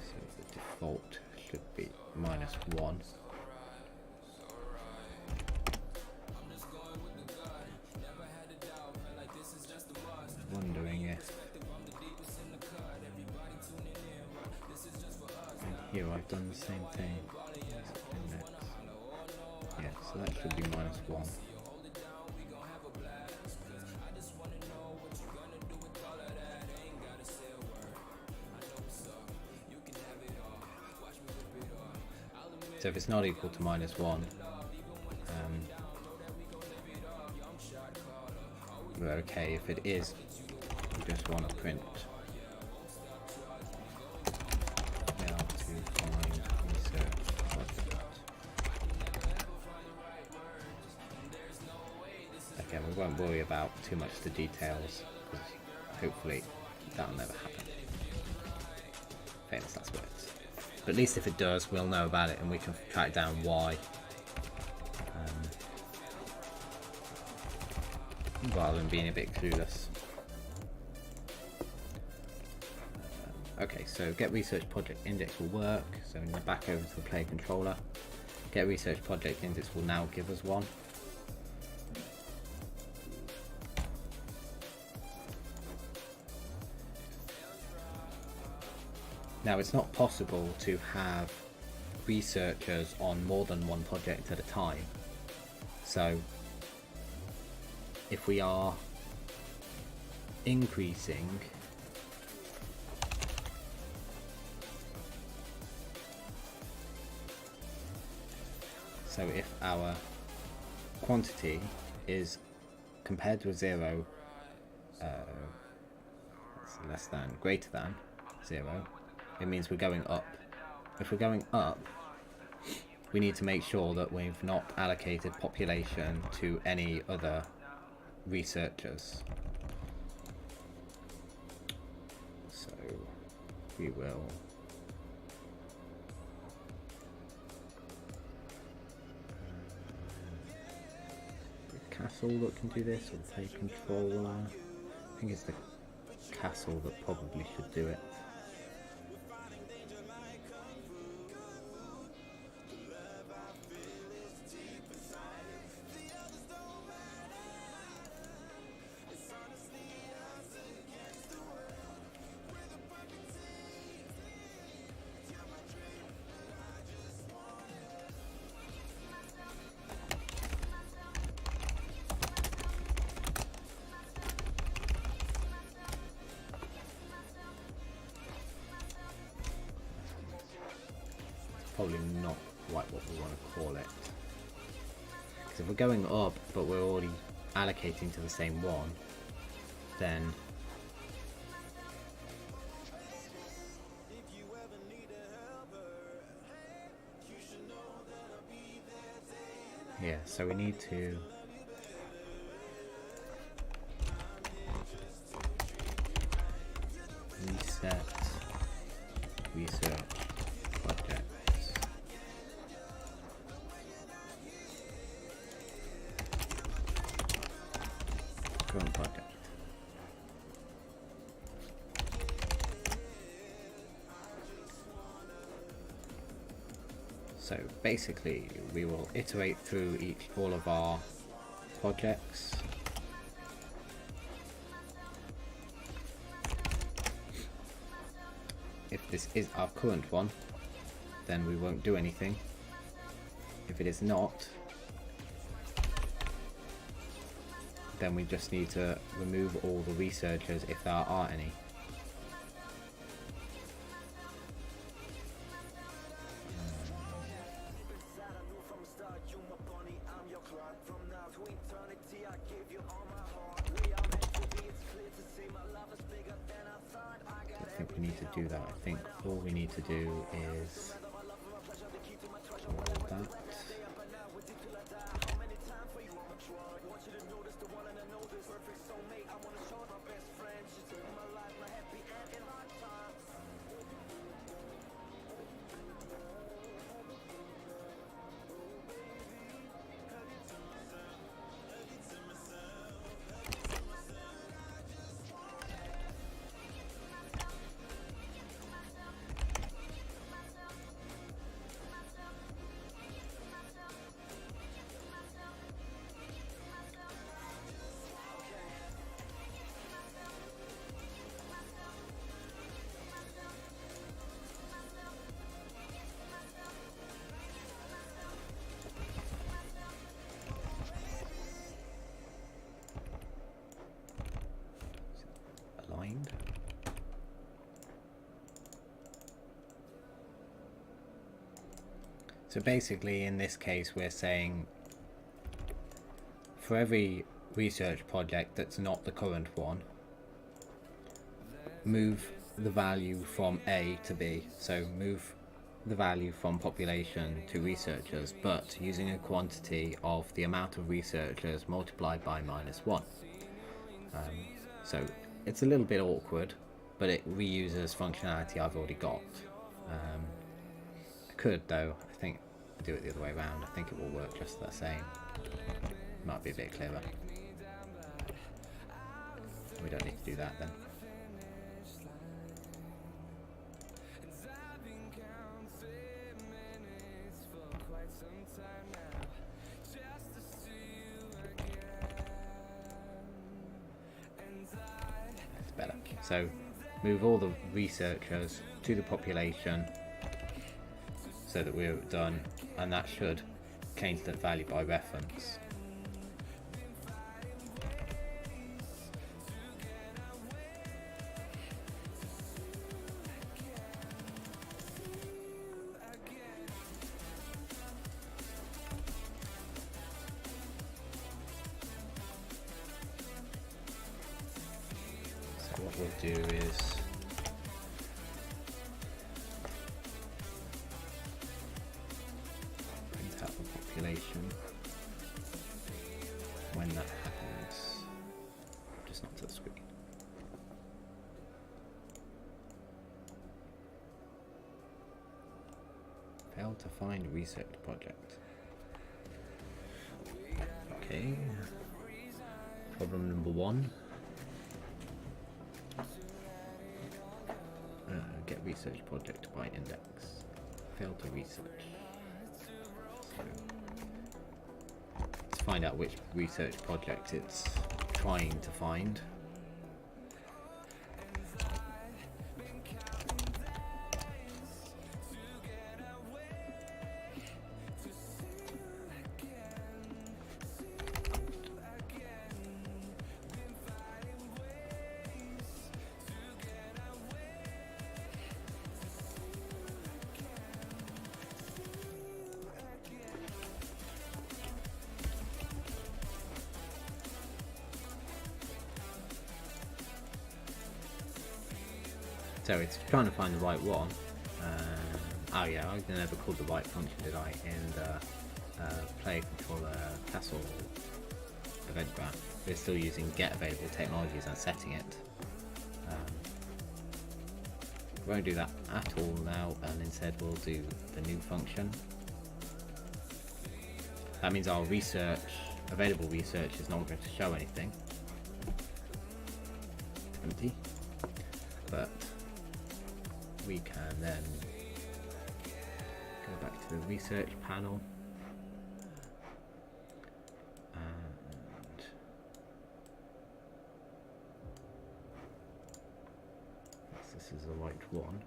so the default should be -1. Wondering if and here I've done the same thing. Yeah, so that should be -1. So if it's not equal to -1, we're okay. If it is, we just want to print now to find research project. Again, we won't worry about too much the details, because hopefully that'll never happen. Famous last words. But at least if it does, we'll know about it and we can track down why. Rather than being a bit clueless. Okay, so get research project index will work. So I'm going to back over to the player controller. Get research project index will now give us one. Now it's not possible to have researchers on more than one project at a time. So if we are increasing so if our quantity is compared to a 0 less than greater than 0, it means we're going up. If we're going up, we need to make sure that we've not allocated population to any other researchers. So we will the castle that can do this, or the play controller. I think it's the castle that probably should do it. Probably not quite what we want to call it. Because if we're going up but we're already allocating to the same one, then yeah, so we need to reset research project. Current project. So basically we will iterate through all of our projects. If this is our current one, then we won't do anything. If it is not, then we just need to remove all the researchers if there are any. I think we need to do that. I think all we need to do is all that. Aligned. So basically in this case we're saying for every research project that's not the current one, move the value from A to B. So move the value from population to researchers, but using a quantity of the amount of researchers multiplied by -1. So it's a little bit awkward, but it reuses functionality I've already got. I could, though, I think, do it the other way around. I think it will work just the same. Might be a bit clearer. We don't need to do that then. That's better. So move all the researchers to the population so that we're done, and that should change the value by reference. So what we'll do is print out the population when that happens, just not to the screen. Failed to find research project. Okay. Problem number 1. Get research project by index. Failed to research. So let's find out which research project it's trying to find. So it's trying to find the right one. Oh yeah, I never called the right function, did I? In the player controller castle event graph. We're still using get available technologies and setting it. We won't do that at all now, and instead we'll do the new function. That means our research, available research, is not going to show anything. Empty. But we can then go back to the research panel. one.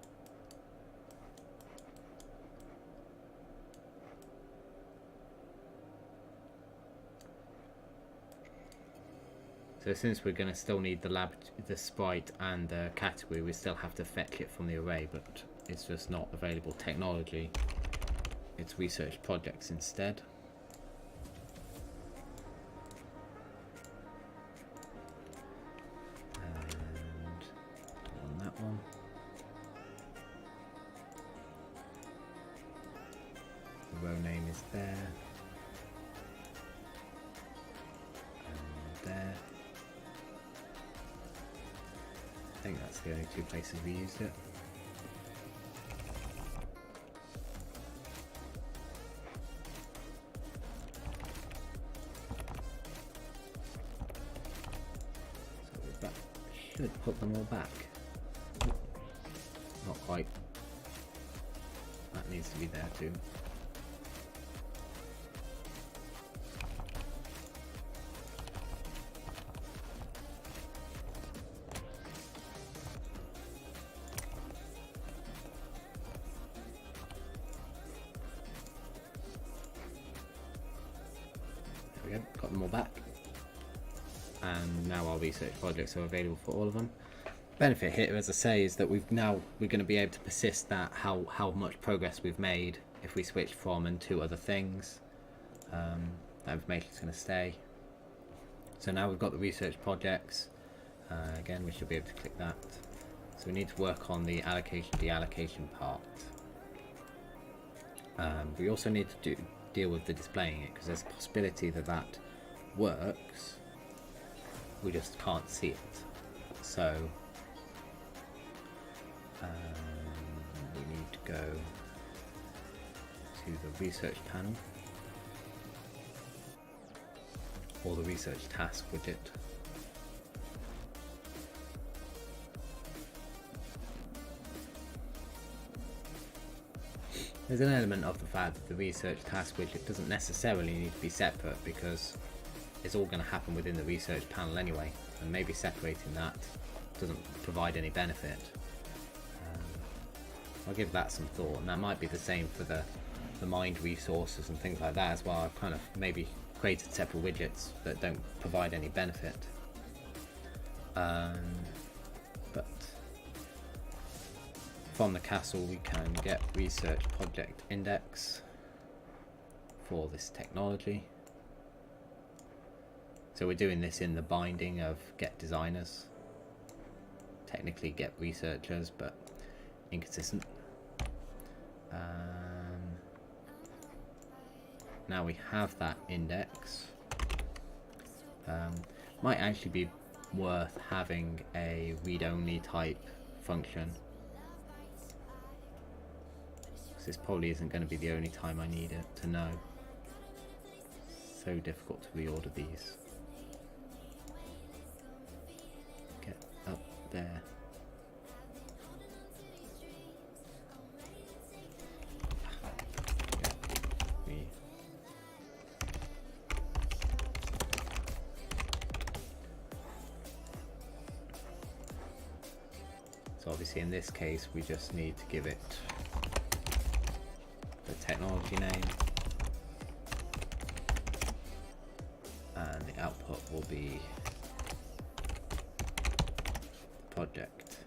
So since we're going to still need the sprite and the category, we still have to fetch it from the array, but it's just not available technology. It's research projects instead. And on that one. The row name is there. And there. I think that's the only two places we used it. So that should put them all back. Not quite. That needs to be there too. Got them all back, and now our research projects are available for all of them. Benefit here, as I say, is that we're going to be able to persist that how much progress we've made if we switch from and to other things. That information is going to stay. So now we've got the research projects. Again, we should be able to click that. So we need to work on the allocation part. We also need to deal with the displaying it, because there's a possibility that works, we just can't see it. So we need to go to the research panel or the research task widget. There's an element of the fact that the research task widget doesn't necessarily need to be separate, because it's all going to happen within the research panel anyway, and maybe separating that doesn't provide any benefit. I'll give that some thought, and that might be the same for the mined resources and things like that as well. I've kind of maybe created separate widgets that don't provide any benefit. But from the castle we can get research project index for this technology. So we're doing this in the binding of get designers. Technically get researchers, but inconsistent. Now we have that index. Might actually be worth having a read-only type function. This probably isn't going to be the only time I need it to know. So difficult to reorder these. Get up there. So obviously in this case we just need to give it the technology name, and the output will be the project.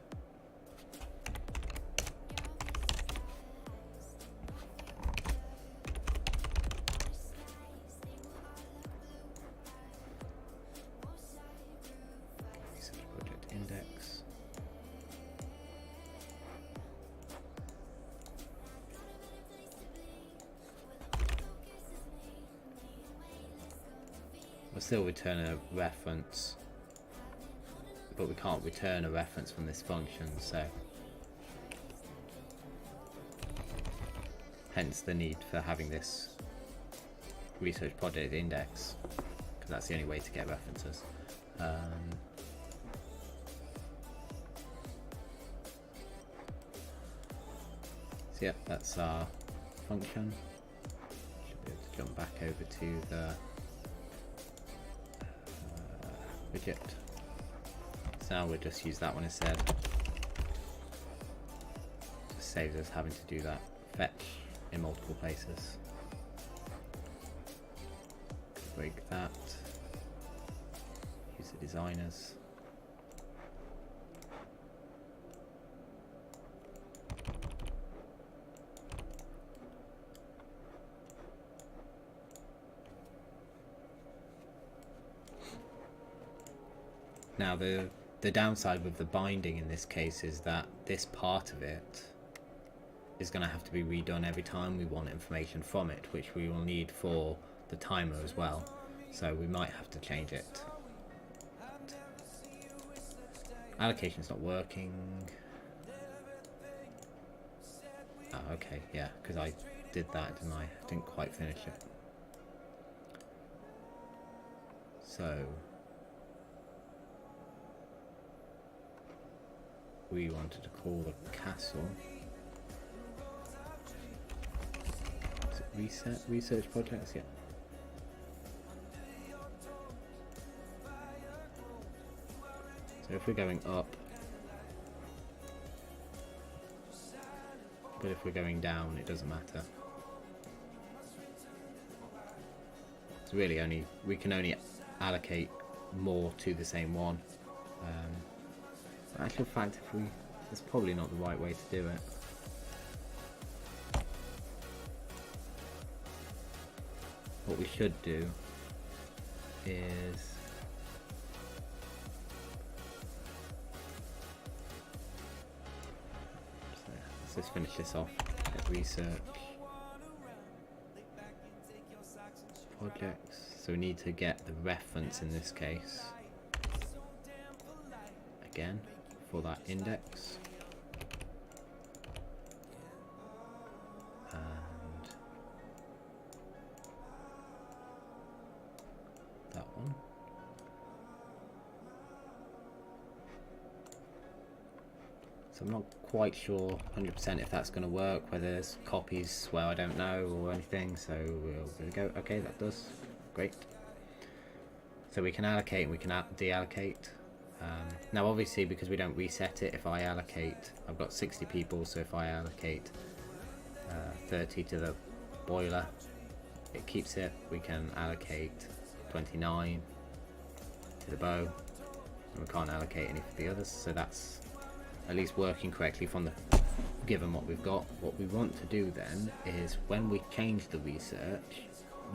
Research project index. We'll still return a reference, but we can't return a reference from this function, so hence the need for having this research project index, because that's the only way to get references. So yeah, that's our function. Should be able to jump back over to the widget. So now we'll just use that one instead. saves us having to do that fetch in multiple places. Break that. Use the designers. Now the downside with the binding in this case is that this part of it is going to have to be redone every time we want information from it, which we will need for the timer as well, so we might have to change it. Allocation's not working. Oh, okay, yeah, because I did that, didn't I? I didn't quite finish it. So we wanted to call the castle. Is it reset? Research projects? Yeah. So if we're going up, but if we're going down, it doesn't matter. It's really only, we can only allocate more to the same one. In actual fact, that's probably not the right way to do it. What we should do is let's just finish this off. Get research projects. So we need to get the reference in this case again for that index. And that one. So I'm not quite sure 100% if that's going to work, whether there's copies, well, I don't know, or anything, so we'll go. Okay, that does. Great. So we can allocate and we can deallocate. Now obviously, because we don't reset it, if I allocate, I've got 60 people, so if I allocate 30 to the boiler, it keeps it. We can allocate 29 to the bow, and we can't allocate any for the others, so that's at least working correctly from the given what we've got. What we want to do then is when we change the research,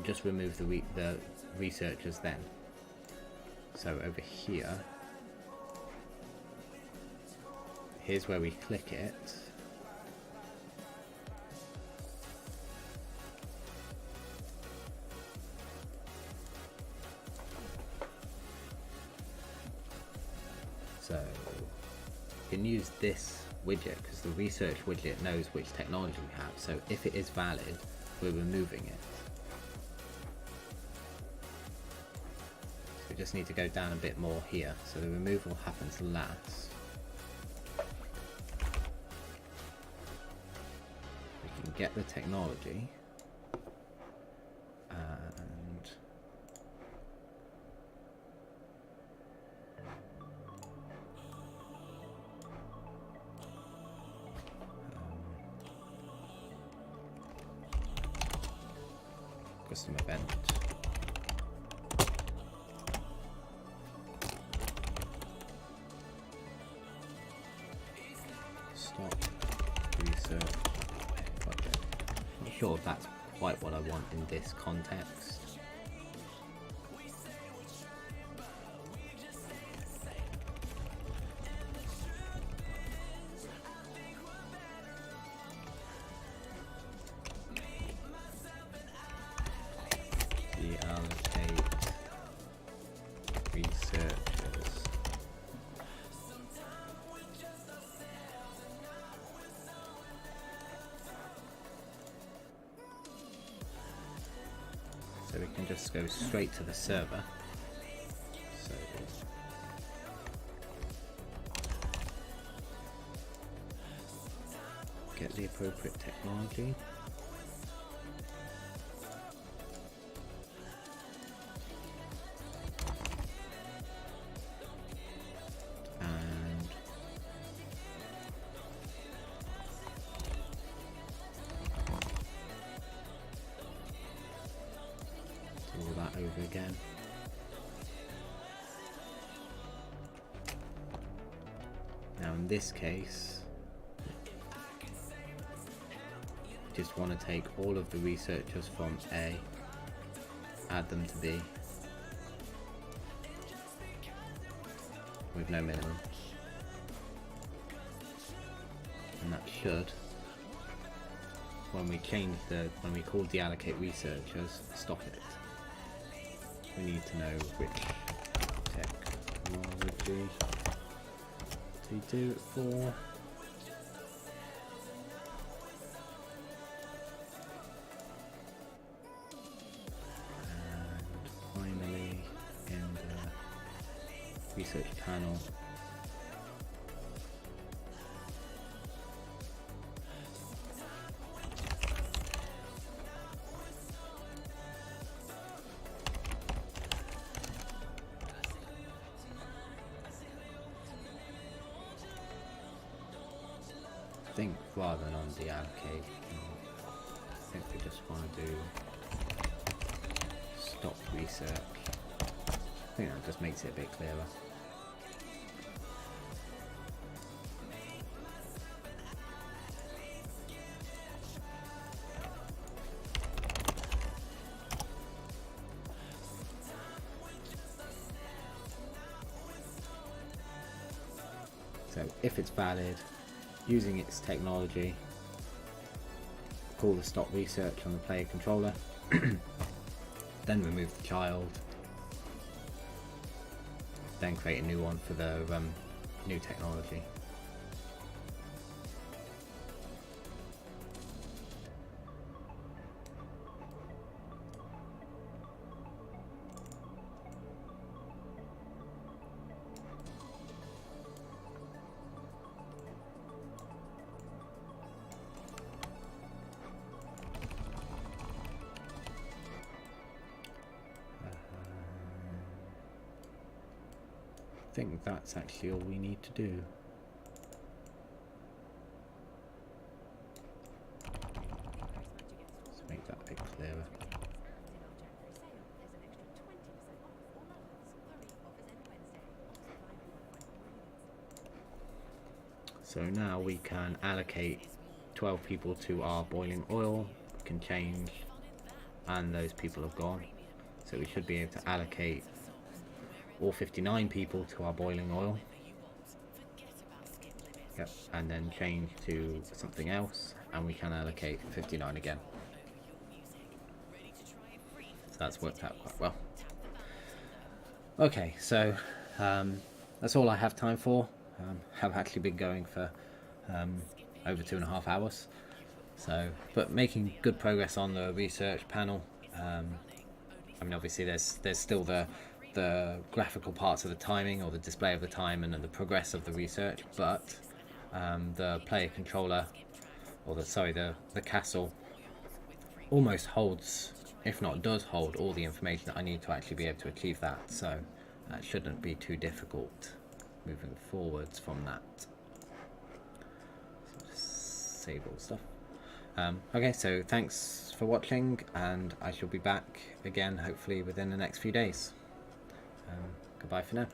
just remove the researchers then. So over here, here's where we click it. So you can use this widget because the research widget knows which technology we have. So if it is valid, we're removing it. So we just need to go down a bit more here. So the removal happens last. We can get the technology. Custom event. Stop research project. I'm not sure if that's quite what I want in this context. Deallocate researchers. So we can just go straight to the server. So get the appropriate technology. that over again. Now in this case, just want to take all of the researchers from A, add them to B, with no minimum. And that should, when we call deallocate researchers, stop it. We need to know which technology to do it for. And finally, in the research panel, I think rather than on deallocate, I think we just want to do stop research. I think that just makes it a bit clearer. So if it's valid, using its technology, call the stop research on the player controller, then remove the child, then create a new one for the new technology. I think that's actually all we need to do. Let's make that a bit clearer. So now we can allocate 12 people to our boiling oil. We can change, and those people have gone. So we should be able to allocate all 59 people to our boiling oil. Yep, and then change to something else, and we can allocate 59 again. So that's worked out quite well. Okay, so that's all I have time for. Have actually been going for over 2.5 hours. So, but making good progress on the research panel. I mean, obviously there's still the graphical parts of the timing, or the display of the time, and then the progress of the research, but the player controller, or the castle, almost holds, if not does hold, all the information that I need to actually be able to achieve that. So that shouldn't be too difficult moving forwards from that. So just save all the stuff. Okay, so thanks for watching, and I shall be back again hopefully within the next few days. Goodbye for now.